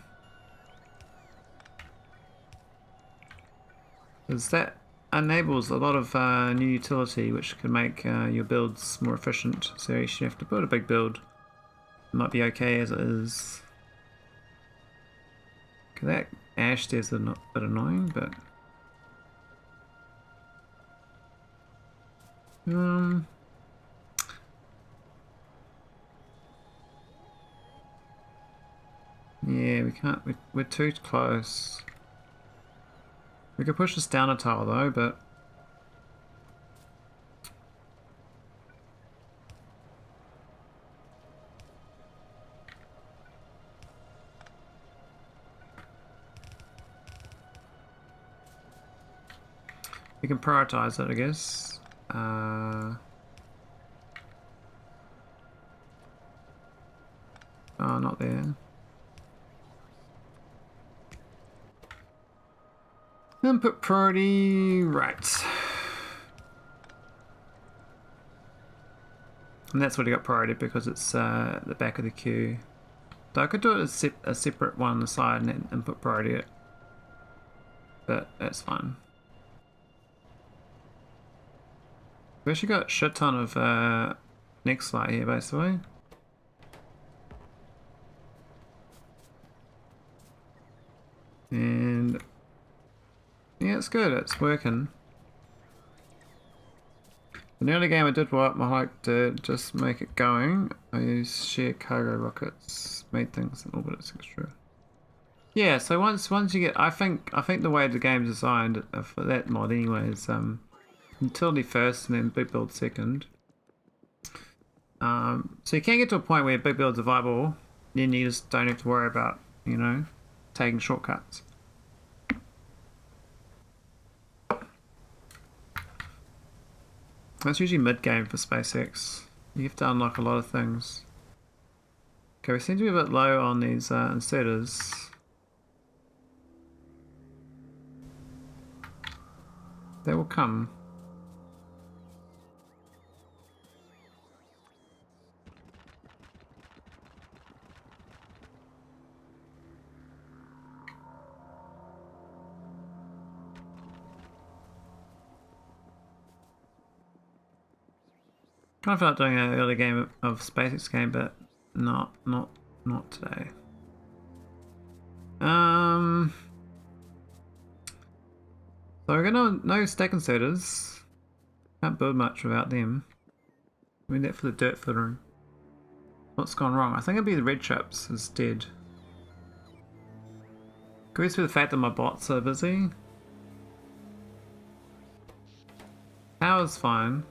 Because that enables a lot of new utility which can make your builds more efficient. So you should have to build a big build. It might be okay as it is. That ash there's a bit annoying, but yeah, we can't. We're too close. We could push this down a tile though, but we can prioritize it, I guess. Oh, not there. Input priority, right. And that's what I got priority because it's at the back of the queue. So I could do it as a separate one on the side and then input priority it. But that's fine. We've actually got a shit ton of next light here basically. And yeah, it's good, it's working. In the early game I did what Maholic did, just make it going. I used shared cargo rockets, made things a little bit extra. Yeah, so once you get, I think the way the game's designed for that mod anyway is utility first and then big build second. So you can get to a point where big builds are viable, then you just don't have to worry about, you know, taking shortcuts. That's usually mid-game for SpaceX. You have to unlock a lot of things. Okay, we seem to be a bit low on these inserters. They will come. Kind of felt like doing an early game of SpaceX game, but not today. So we're gonna no stack inserters. Can't build much without them. I mean that for the dirt filtering. What's gone wrong? I think it'd be the red chips is dead. Could be the fact that my bots are busy. Power's fine.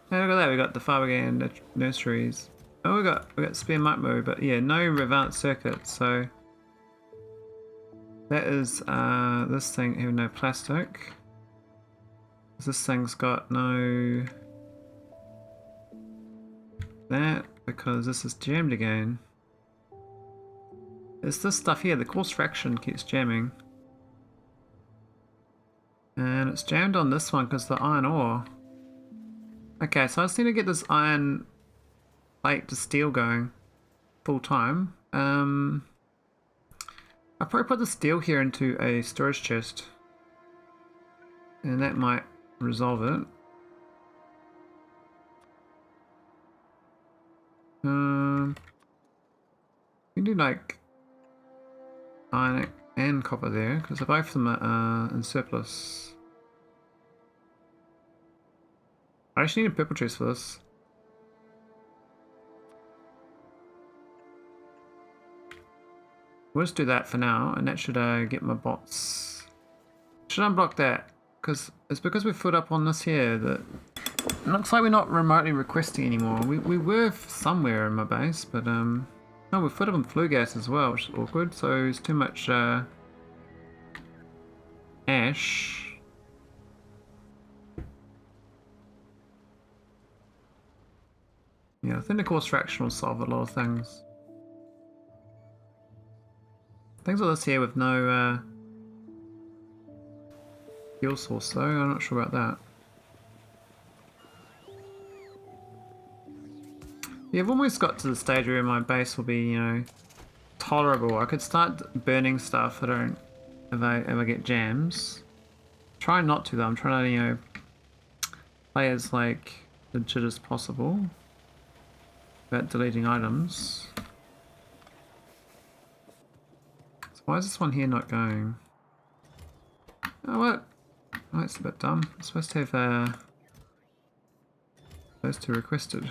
Hey, look at that, we got the Fabergé nurseries. Oh, we got spare Mutmo, but yeah, no revalent circuits, so that is this thing having no plastic. This thing's got no that because this is jammed again. It's this stuff here, the coarse fraction keeps jamming. And it's jammed on this one because the iron ore. Okay, so I just need to get this iron plate to steel going full time. I'll probably put the steel here into a storage chest. And that might resolve it. You can do like iron and copper there, because both of them are in surplus. I actually need a purple chest for this. We'll just do that for now, and that should get my bots. Should unblock that, because it's because we've put up on this here that it looks like we're not remotely requesting anymore. We were somewhere in my base, but no, we've put up on flue gas as well, which is awkward. So it's too much ash. Yeah, I think the coarse fraction will solve a lot of things. Things like this here with no fuel source though, I'm not sure about that. Yeah, I've almost got to the stage where my base will be, you know, tolerable. I could start burning stuff if I ever get jams. Try not to though, I'm trying to, you know, play as like legit as possible. About deleting items. Why is this one here not going? Oh, what? Oh, it's a bit dumb. I'm supposed to have those two requested.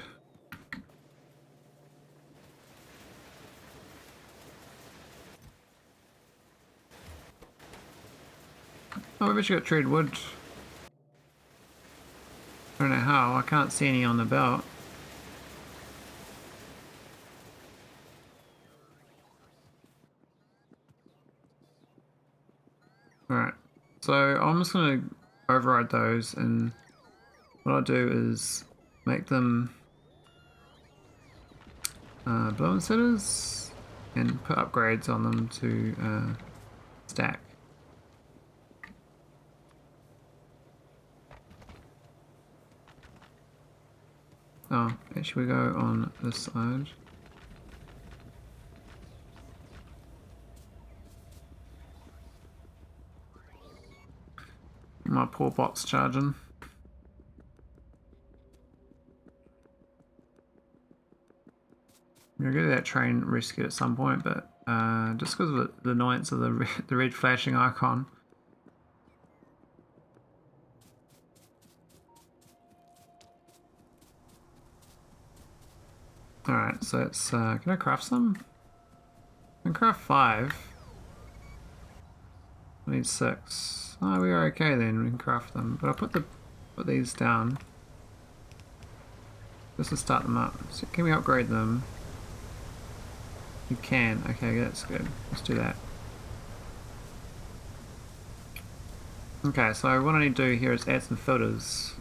Oh, we've actually got treated wood. I don't know how. I can't see any on the belt. Alright. So I'm just going to override those, and what I'll do is make them blow setters and put upgrades on them to stack. Oh, actually we go on this side. My poor bot's charging. I'm gonna get that train rescued at some point, but just because of the annoyance of the red flashing icon. Alright, so it's can I craft some? I can craft 5. I need 6. Oh, we are okay then, we can craft them. But I'll put these down. Just to start them up. So can we upgrade them? You can, okay, that's good. Let's do that. Okay, so what I need to do here is add some filters.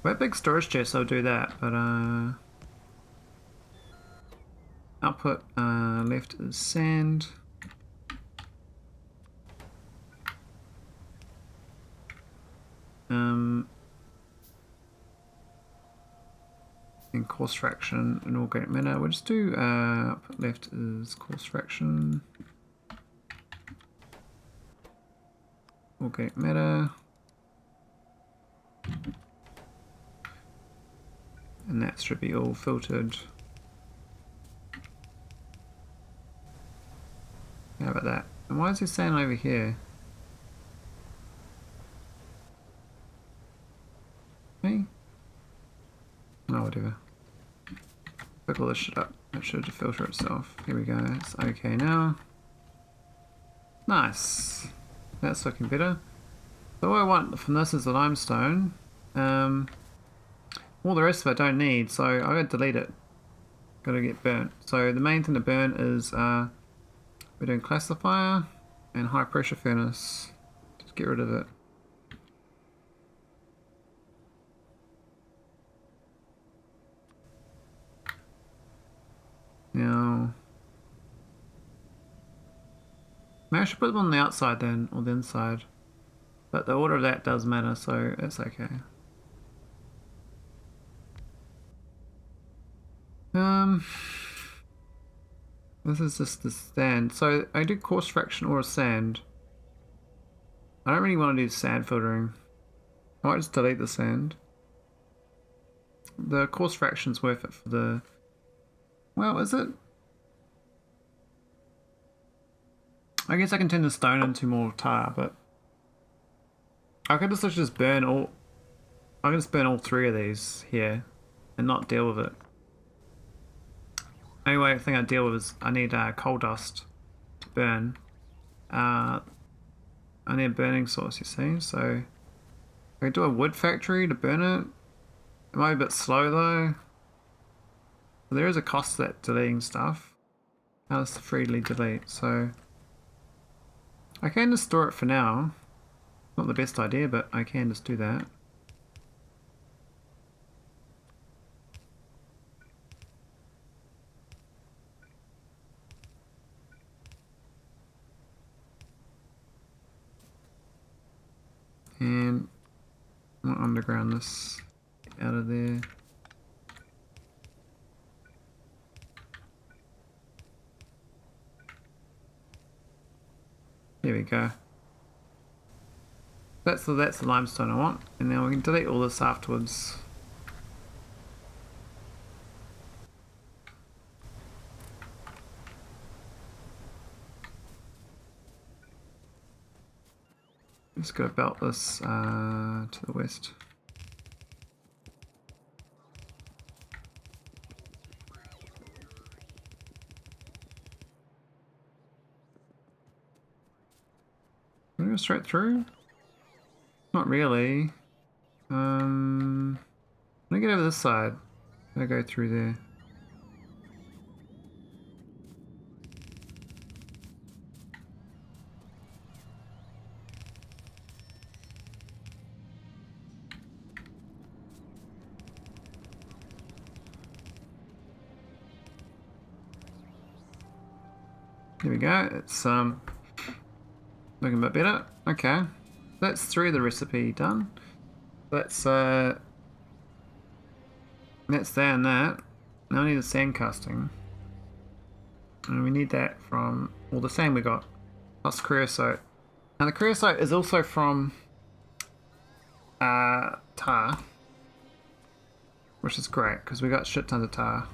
With big storage chests, I'll do that, but output left is sand. And coarse fraction and organic matter. We'll just do output left is coarse fraction. Organic matter. And that should be all filtered. How about that? And why is he saying over here? Hey? Oh, whatever. Pick all this shit up. That should filter itself. Here we go. It's okay now. Nice. That's looking better. So what I want from this is the limestone. All the rest of it I don't need, so I gotta delete it. Gotta get burnt. So the main thing to burn is we're doing classifier and high pressure furnace. Just get rid of it. Now, maybe I should put them on the outside then, or the inside. But the order of that does matter, so it's okay. This is just the sand. So I do coarse fraction or sand. I don't really want to do sand filtering. I might just delete the sand. The coarse fraction's worth it for the... Well, is it? I guess I can turn the stone into more tar, but... I could just burn all... I can just burn all 3 of these here and not deal with it. Only thing I deal with is I need coal dust to burn. I need a burning source, you see, so I can do a wood factory to burn it. It might be a bit slow though. But there is a cost to that deleting stuff. I'll just freely delete, so I can just store it for now. Not the best idea, but I can just do that. And I'm gonna underground this out of there. There we go. That's the limestone I want, and now we can delete all this afterwards. Let's go about this to the west. Can we go straight through? Not really. Let me get over this side. I'm gonna go through there. There we go. It's looking a bit better. Okay, that's 3 of the recipe done. That's that and that. Now we need the sand casting, and we need that from the sand we got plus creosote. Now the creosote is also from tar, which is great because we got shit tons of tar.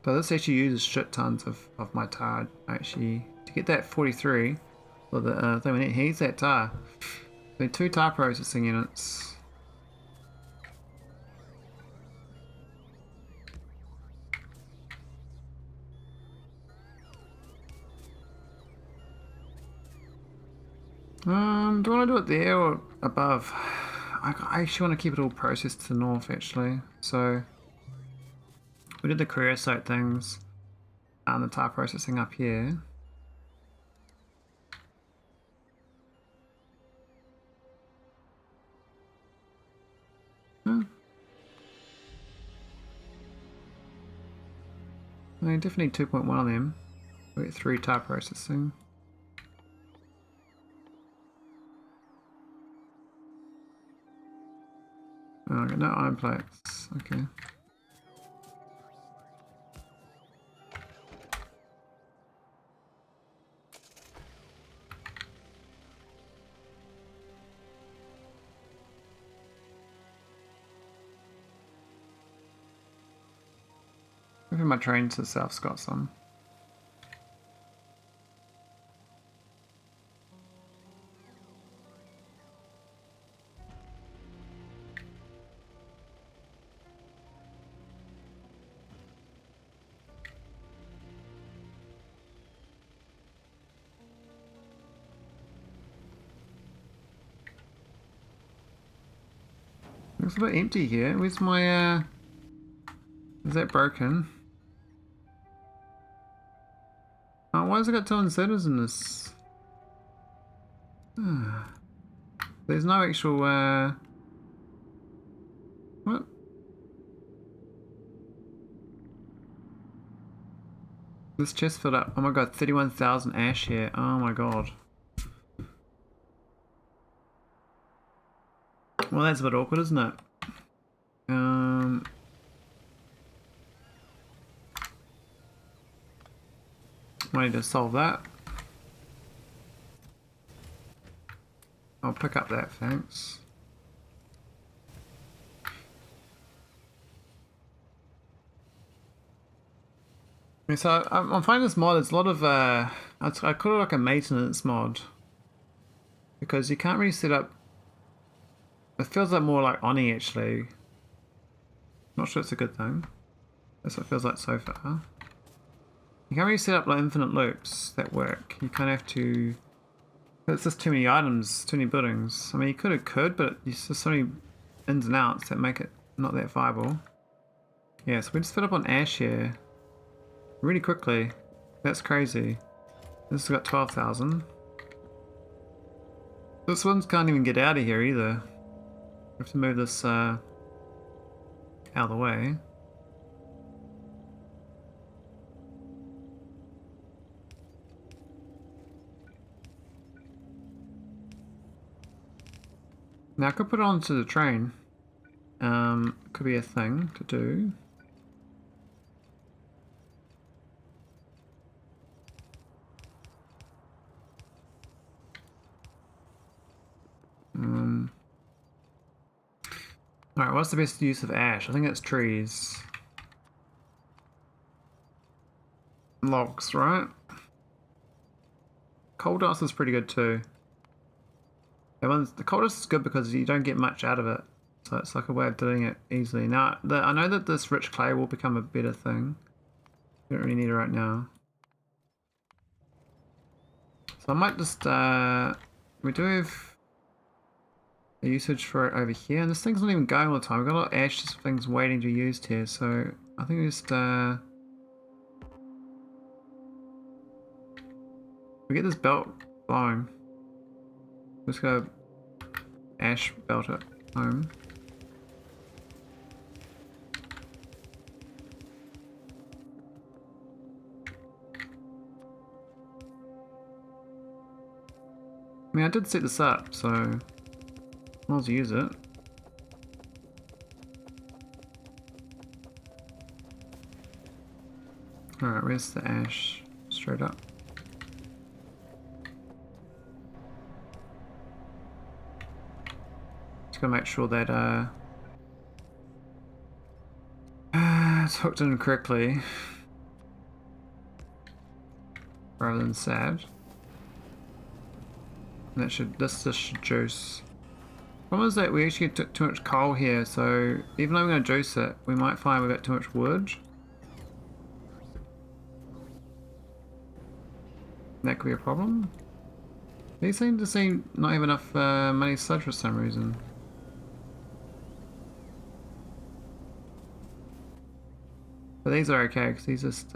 So this actually uses shit tons of my tar actually to get that 43. Well, the thing we need he's that tar. We need 2 tar processing units. Do I want to do it there or above? I actually want to keep it all processed to the north actually. So we did the creosote things and the tar processing up here. I definitely need 2.1 of them. We get 3 tar processing. Oh, I got no iron plates. Okay. Maybe my train to the south's got some. Looks a bit empty here. Where's my is that broken? Oh, why has it got 2 inserters in this? There's no actual what? This chest filled up. Oh my god, 31,000 ash here. Oh my god. Well, that's a bit awkward, isn't it? I need to solve that. I'll pick up that, thanks. So I'm finding this mod, it's a lot of, I call it like a maintenance mod. Because you can't really set up, it feels like more like Oni actually. Not sure it's a good thing. That's what it feels like so far. You can't really set up like infinite loops that work. You kind of have to, it's just too many items, too many buildings. I mean, you could, but there's just so many ins and outs that make it not that viable. Yeah, so we just fit up on ash here really quickly. That's crazy. This has got 12,000. This ones can't even get out of here either. We have to move this out of the way. Now I could put it onto the train. Could be a thing to do. Alright, what's the best use of ash? I think it's trees. Logs, right? coal dust is pretty good too. The coal dust is good because you don't get much out of it. So it's like a way of doing it easily. Now, I know that this rich clay will become a better thing. We don't really need it right now. So I might just, we do have a usage for it over here, and this thing's not even going all the time. We've got a lot of ash things waiting to be used here, so I think we just, we get this belt flowing. Just go ash belt it home. I mean, I did set this up, so might as well use it. Alright, where's the ash? Straight up. Just gotta make sure that it's hooked in correctly rather than sad. And that should should juice. Problem is that we actually get too much coal here, so even though we're going to juice it, we might find we've got too much wood. That could be a problem. These seem to not have enough money sludge for some reason. But these are okay because these are just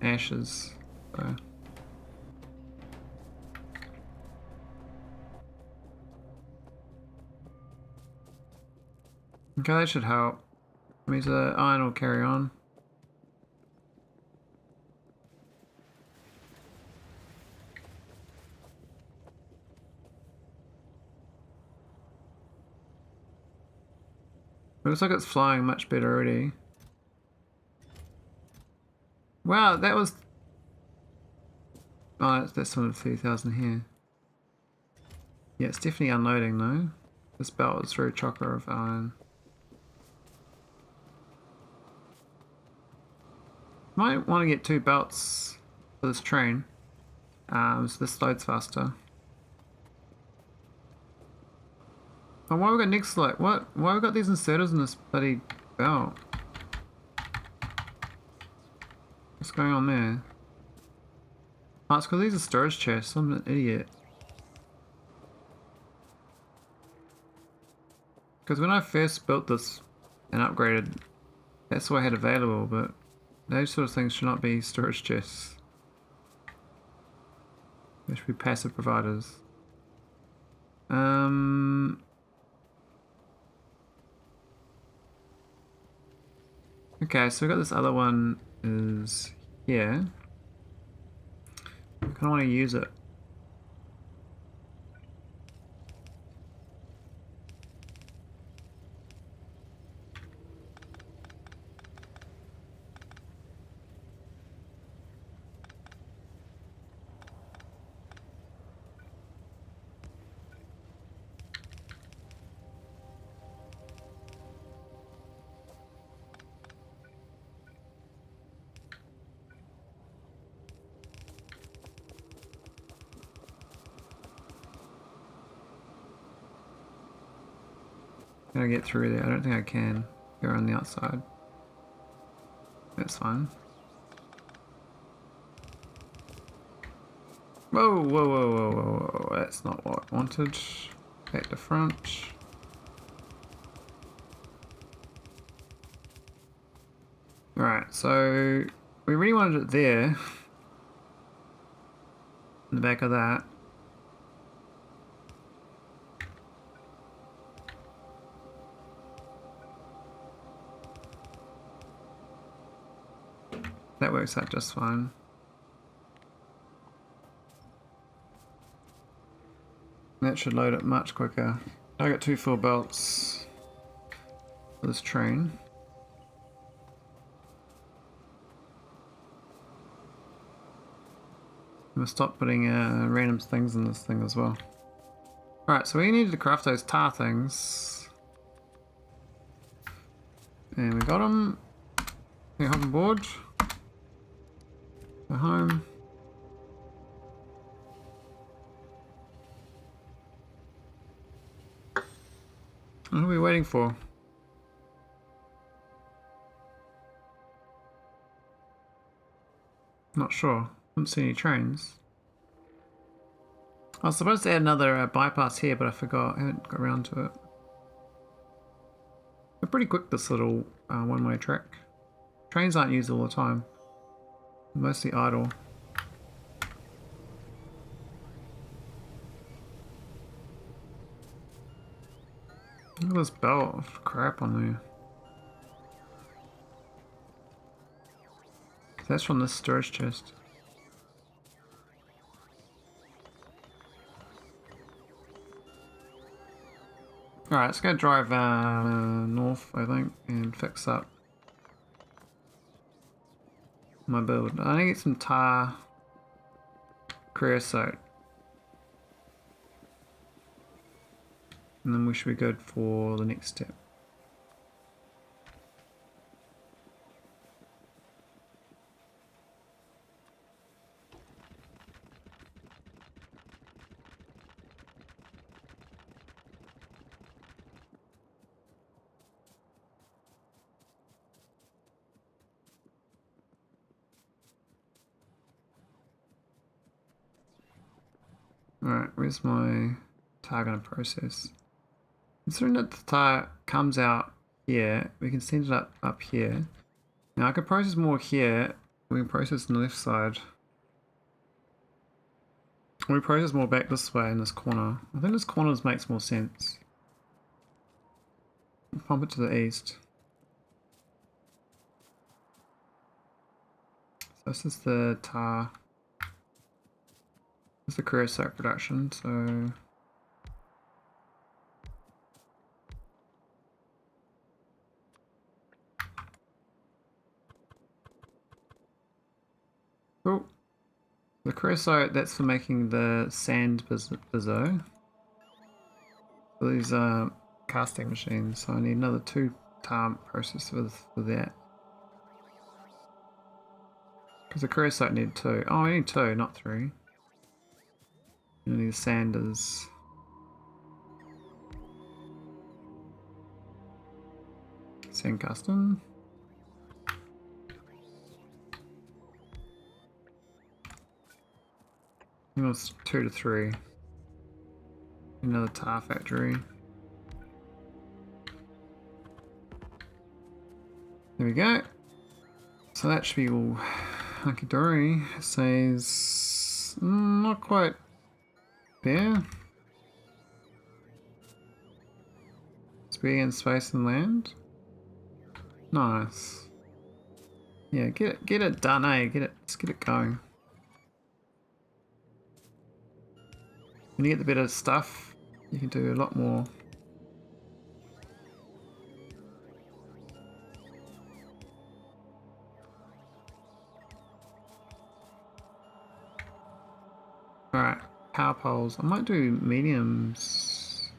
ashes. So. Okay, that should help. Means the iron will carry on. It looks like it's flying much better already. Wow, that was... Oh, that's one of 3,000 here. Yeah, it's definitely unloading though. This belt is very chocker of iron. Might want to get 2 belts for this train, so this loads faster. Oh, why have we got next light? What? Why have we got these inserters in this bloody belt? What's going on there? Oh, it's because these are storage chests. I'm an idiot. Because when I first built this and upgraded, that's what I had available, but those sort of things should not be storage chests. They should be passive providers. Okay, so we got this other one is here. I kind of want to use it. Can I get through there? I don't think I can. Go around the outside. That's fine. Whoa, whoa, whoa, whoa, whoa, whoa. That's not what I wanted. Back to front. Alright, so we really wanted it there. In the back of that. That works out just fine. That should load it much quicker. I got 2 full belts for this train. I'm gonna stop putting random things in this thing as well. Alright, so we needed to craft those tar things. And we got them. We hop on board. Go home. What are we waiting for? Not sure. Haven't seen any trains. I was supposed to add another bypass here, but I forgot. I haven't got around to it. We're pretty quick, this little one-way track. Trains aren't used all the time. Mostly idle. Look at this belt of crap on there. That's from this storage chest. Alright, let's go drive north, I think, and fix up my build. I need to get some tar, creosote, and then we should be good for the next step. Alright, where's my tar gonna process? Considering that the tar comes out here, we can send it up here. Now I can process more here, we can process on the left side. We process more back this way in this corner. I think this corner makes more sense. Pump it to the east. So this is the tar. This is the creosote production, so oh, the creosote, that's for making the sand bizzo. So these are casting machines, so I need another 2 tar processors for that. Because the creosote need 2. Oh, I need 2, not 3. And these sanders. Sand custom. I think it was 2 to 3. Another tar factory. There we go. So that should be all hunky dory. It says not quite there. Speed and space and land. Nice. Yeah, get it done, eh? Let's get it going. When you get the better stuff, you can do a lot more. Alright, power poles. I might do mediums.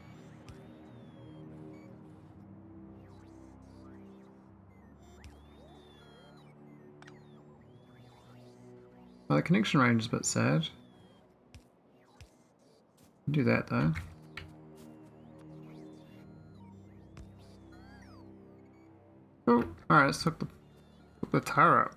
Well, the connection range is a bit sad. Do that though. Oh, alright, let's hook the tar up.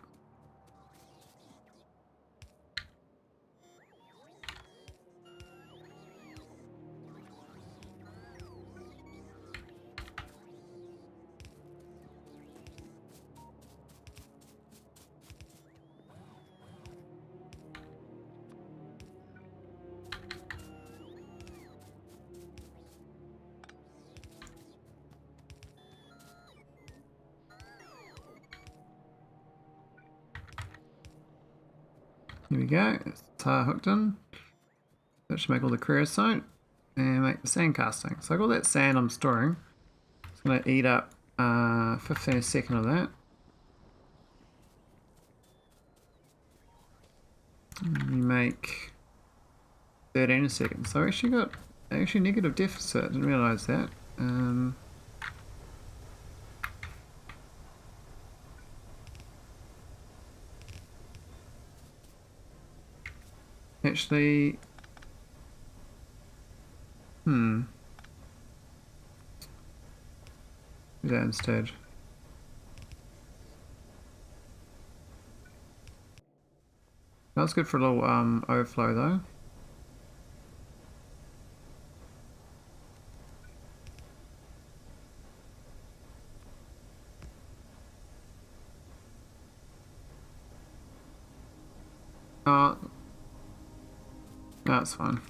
Here we go, it's tar hooked in. That should make all the creosote and make the sand casting. So I got that sand I'm storing. It's going to eat up 15 a second of that. And we make 13 a second. So I actually got negative deficit, I didn't realise that. Actually, Do that instead. That's good for a little overflow though. That's fine.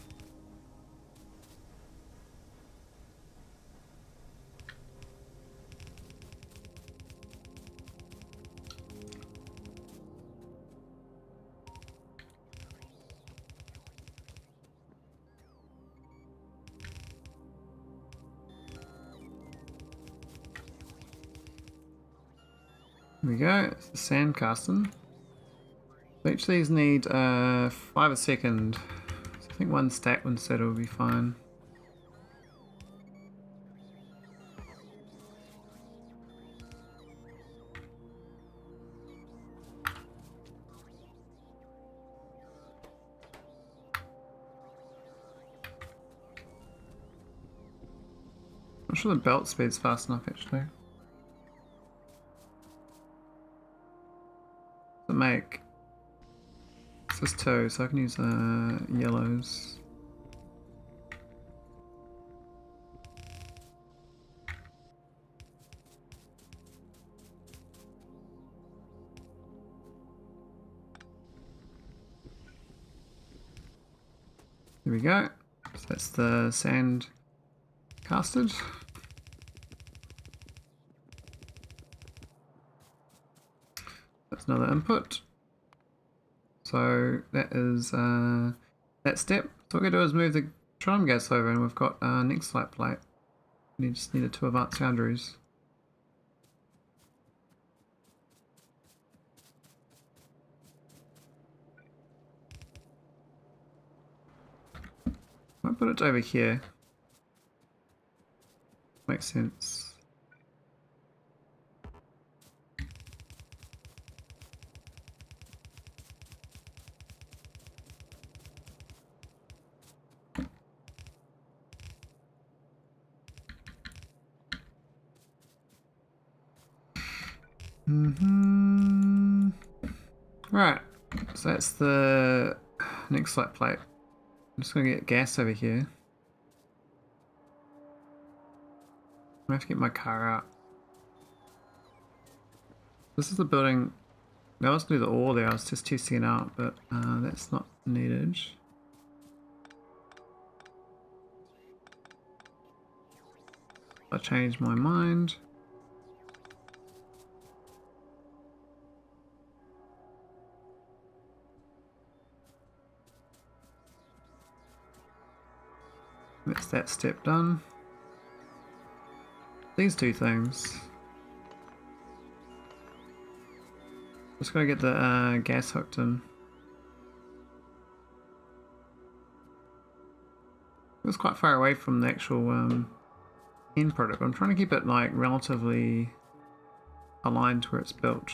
There we go, it's the sand casting. Each of these need 5 a second. So I think one stack instead will be fine. I'm sure the belt speed's fast enough actually. To make. This is 2, so I can use yellows. There we go. So that's the sand casted. That's another input. So that is that step. So what we're going to do is move the petroleum gas over and we've got next light plate. We just needed 2 advanced foundries. I'll put it over here. Makes sense. Right, so that's the next light plate. I'm just going to get gas over here. I have to get my car out. This is the building. I was going to do the ore there, I was just testing it out, but that's not needed. I changed my mind. That's that step done. These 2 things. Just gotta get the gas hooked in. It's quite far away from the actual end product. I'm trying to keep it like relatively aligned to where it's built.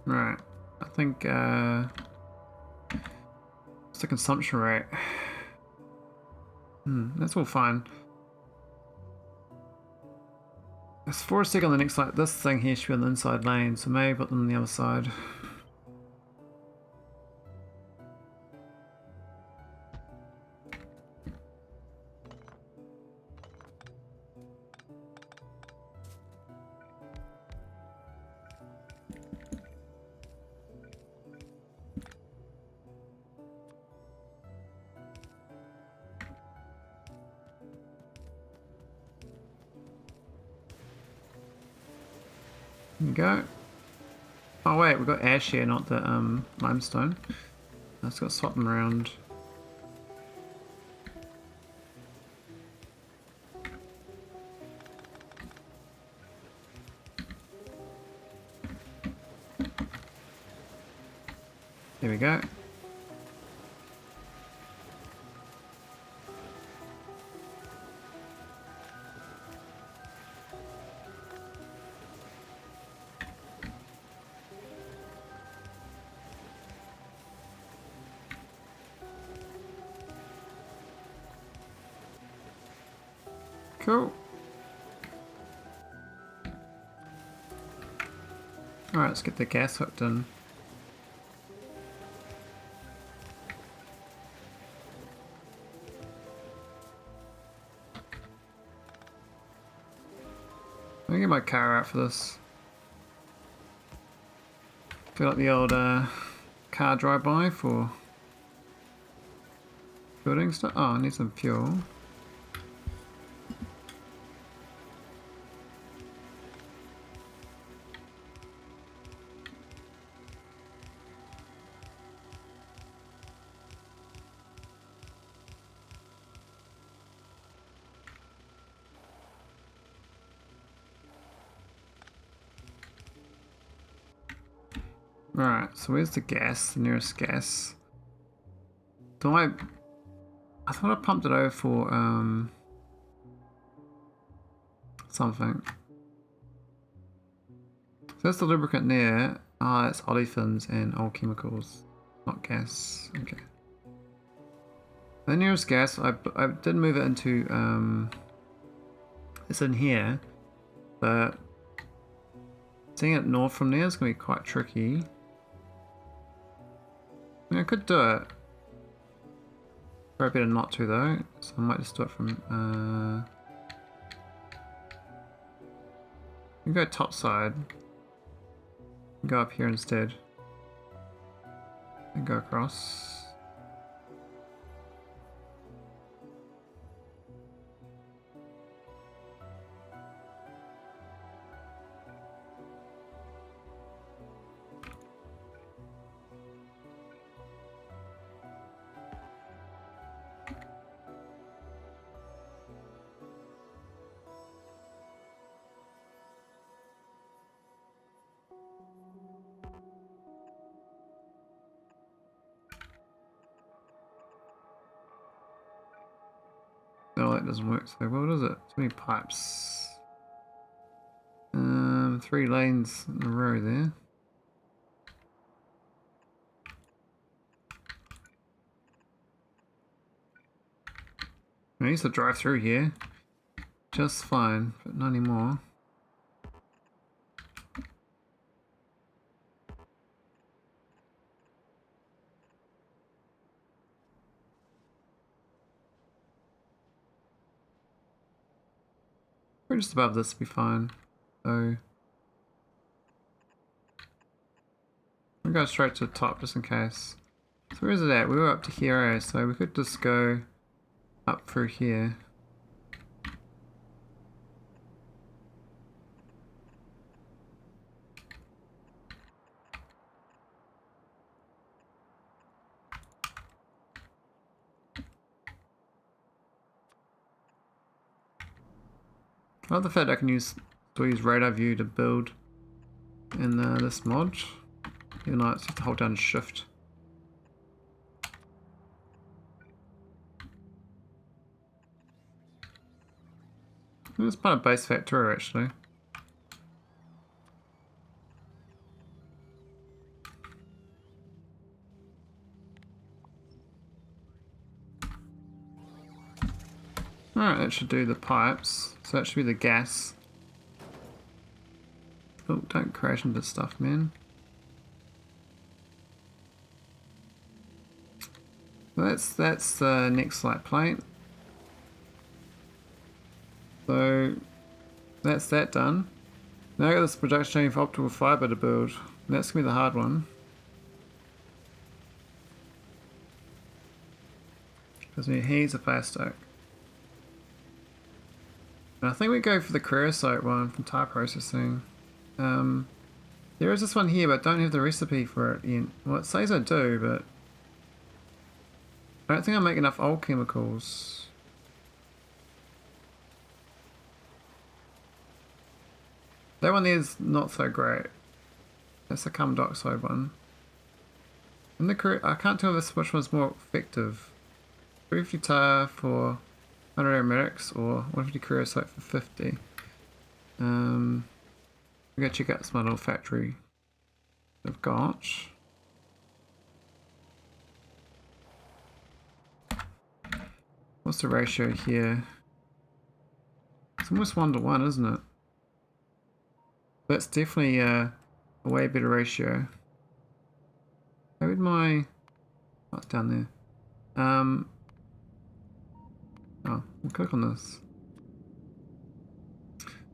Right, I think it's the consumption rate. That's all fine. It's 4 a second on the next light. This thing here should be on the inside lane, so maybe put them on the other side. There we go. Oh wait, we've got ash here, not the limestone. Let's go swap them around. There we go. Cool. Alright, let's get the gas hooked in. Let me get my car out for this. Feel like the old car drive-by for building stuff. Oh, I need some fuel. Alright, so where's the gas? The nearest gas. Do I thought I pumped it over for something. So that's the lubricant there. Ah, it's olefins and old chemicals, not gas. Okay. The nearest gas, I did move it into it's in here, but seeing it north from there is gonna be quite tricky. I mean, I could do it. Probably better not to though, so I might just do it from you go top side. Go up here instead. And go across. No, that doesn't work so well, does it? Too many pipes. 3 lanes in a row there. I used to drive through here just fine, but not anymore. We're just above this, will be fine. So we'll go straight to the top just in case. So where is it at? We were up to here, so we could just go up through here. I love the fact I can still use radar view to build in this mod. Even though it's just to hold down shift. It's part of base Factorio actually. Alright, that should do the pipes. So that should be the gas. Oh, don't crash into stuff, man. Well, that's the next light plate. So that's that done. Now I got this production chain for optical fiber to build. And that's gonna be the hard one. Because we need heaps of plastic. And I think we go for the creosote one from tire processing. There is this one here, but I don't have the recipe for it yet. Well, it says I do, but I don't think I make enough old chemicals. That one is not so great. That's the carbon dioxide one. And I can't tell which one's more effective. 350 tar for 100 aromatics or 150 creosote for 50. I'm gonna check out this little factory I've got. What's the ratio here? almost 1 to 1, isn't it? That's definitely a way better ratio. How would my... Oh, it's down there. Oh, we'll click on this.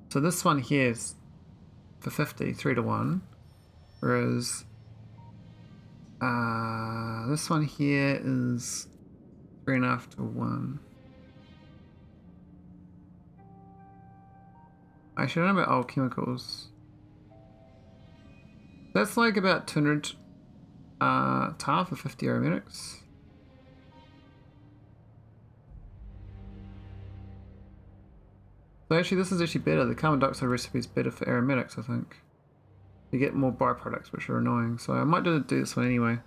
So this one here is for 50, 3 to 1. Whereas this one here is 3.5 to 1. Actually, I don't know about old chemicals. That's like about 200 tar for 50 aromatics. So actually this is actually better. The carbon dioxide recipe is better for aromatics, I think. You get more byproducts, which are annoying. So I might do this one anyway.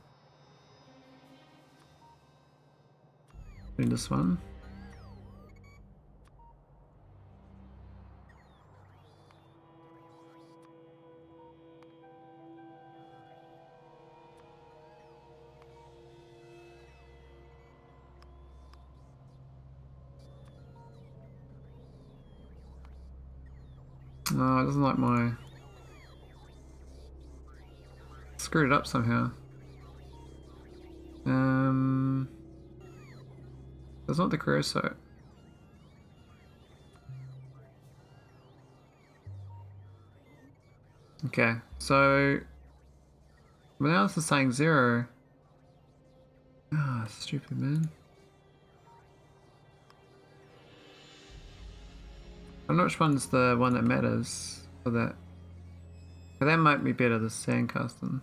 Do this one. No, it doesn't like my... Screwed it up somehow. That's not the creosote. Okay, so now this is saying 0. Ah, stupid man. I don't know which one's the one that matters for that. But that might be better, the sand casting.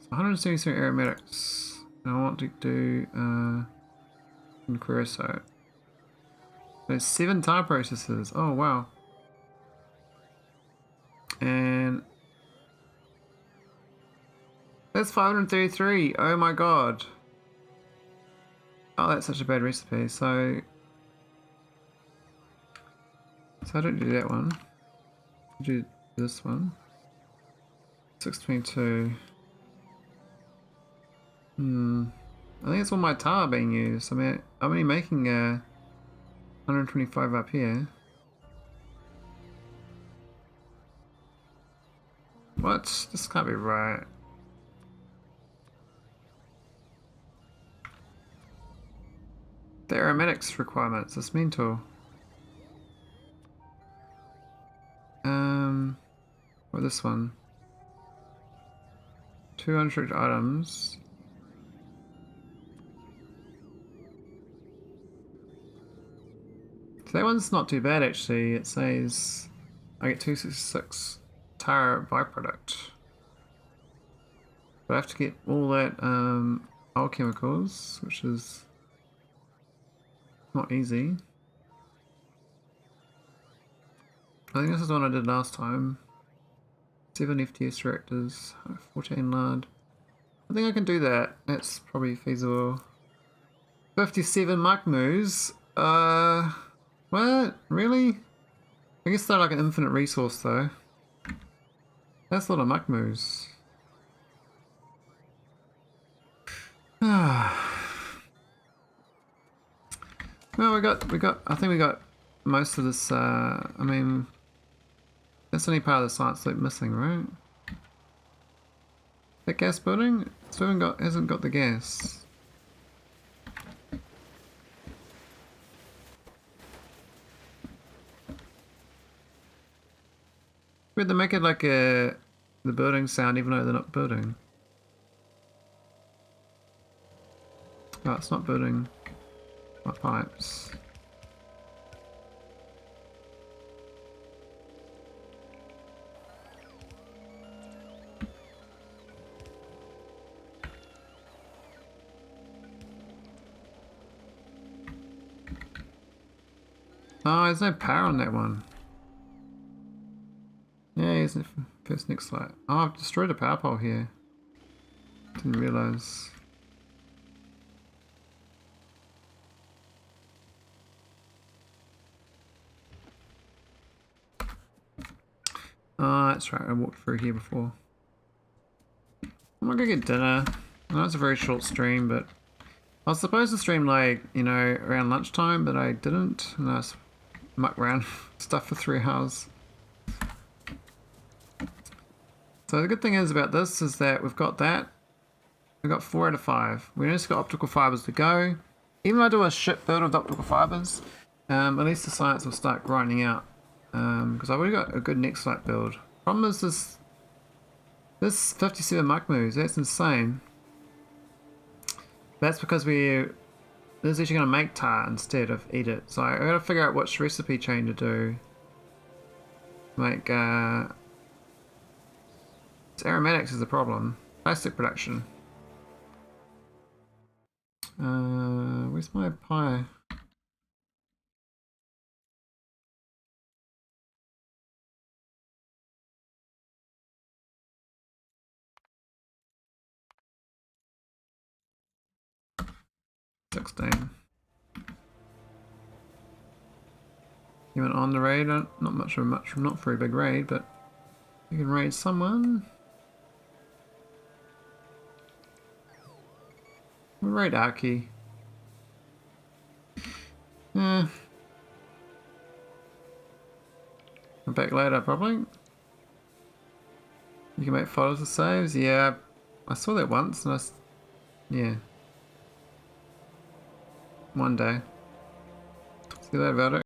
So 177 aromatics. I want to do creosote. There's 7 tar processes. Oh wow. And that's 533. Oh my god. Oh, that's such a bad recipe. So I don't do that one. I do this one. 622. I think it's all my tar being used. I mean, I'm only making 125 up here. What? This can't be right. The aromatics requirements, that's mental. Or this one. 200 items. So that one's not too bad actually. It says I get 266 tar byproduct. But I have to get all that oil chemicals, which is not easy. I think this is the one I did last time. 7 FTS reactors, 14 lard. I think I can do that. That's probably feasible. 57 muckmoos. What? Really? I guess they're like an infinite resource though. That's a lot of muckmoos. Well, I think we got most of this, I mean, that's the only part of the science loop missing, right? That gas building? Still hasn't got the gas. Weird, they make it like the building sound even though they're not building. Oh, it's not building my pipes. Oh, there's no power on that one. Yeah, here's the first next slide. Oh, I've destroyed a power pole here. Didn't realise. Oh, that's right, I walked through here before. I'm gonna go get dinner. I know it's a very short stream, but I was supposed to stream like, you know, around lunchtime, but I didn't. And I just mucked around stuff for 3 hours. So the good thing is about this is that we've got that. We've got 4 out of 5. We just got optical fibers to go. Even if I do a shit build of optical fibers, at least the science will start grinding out. Because I've already got a good next light build. Problem is this 57 mic moves, that's insane. That's because this is actually going to make tar instead of eat it. So I gotta figure out which recipe chain to do. Make aromatics is the problem. Plastic production. Where's my pie? $16. You went on the raid? Not much, not very big raid, but you can raid someone. We'll raid Arky. I'm back later, probably. You can make photos of saves? Yeah, I saw that once, and yeah. One day. See you later about it.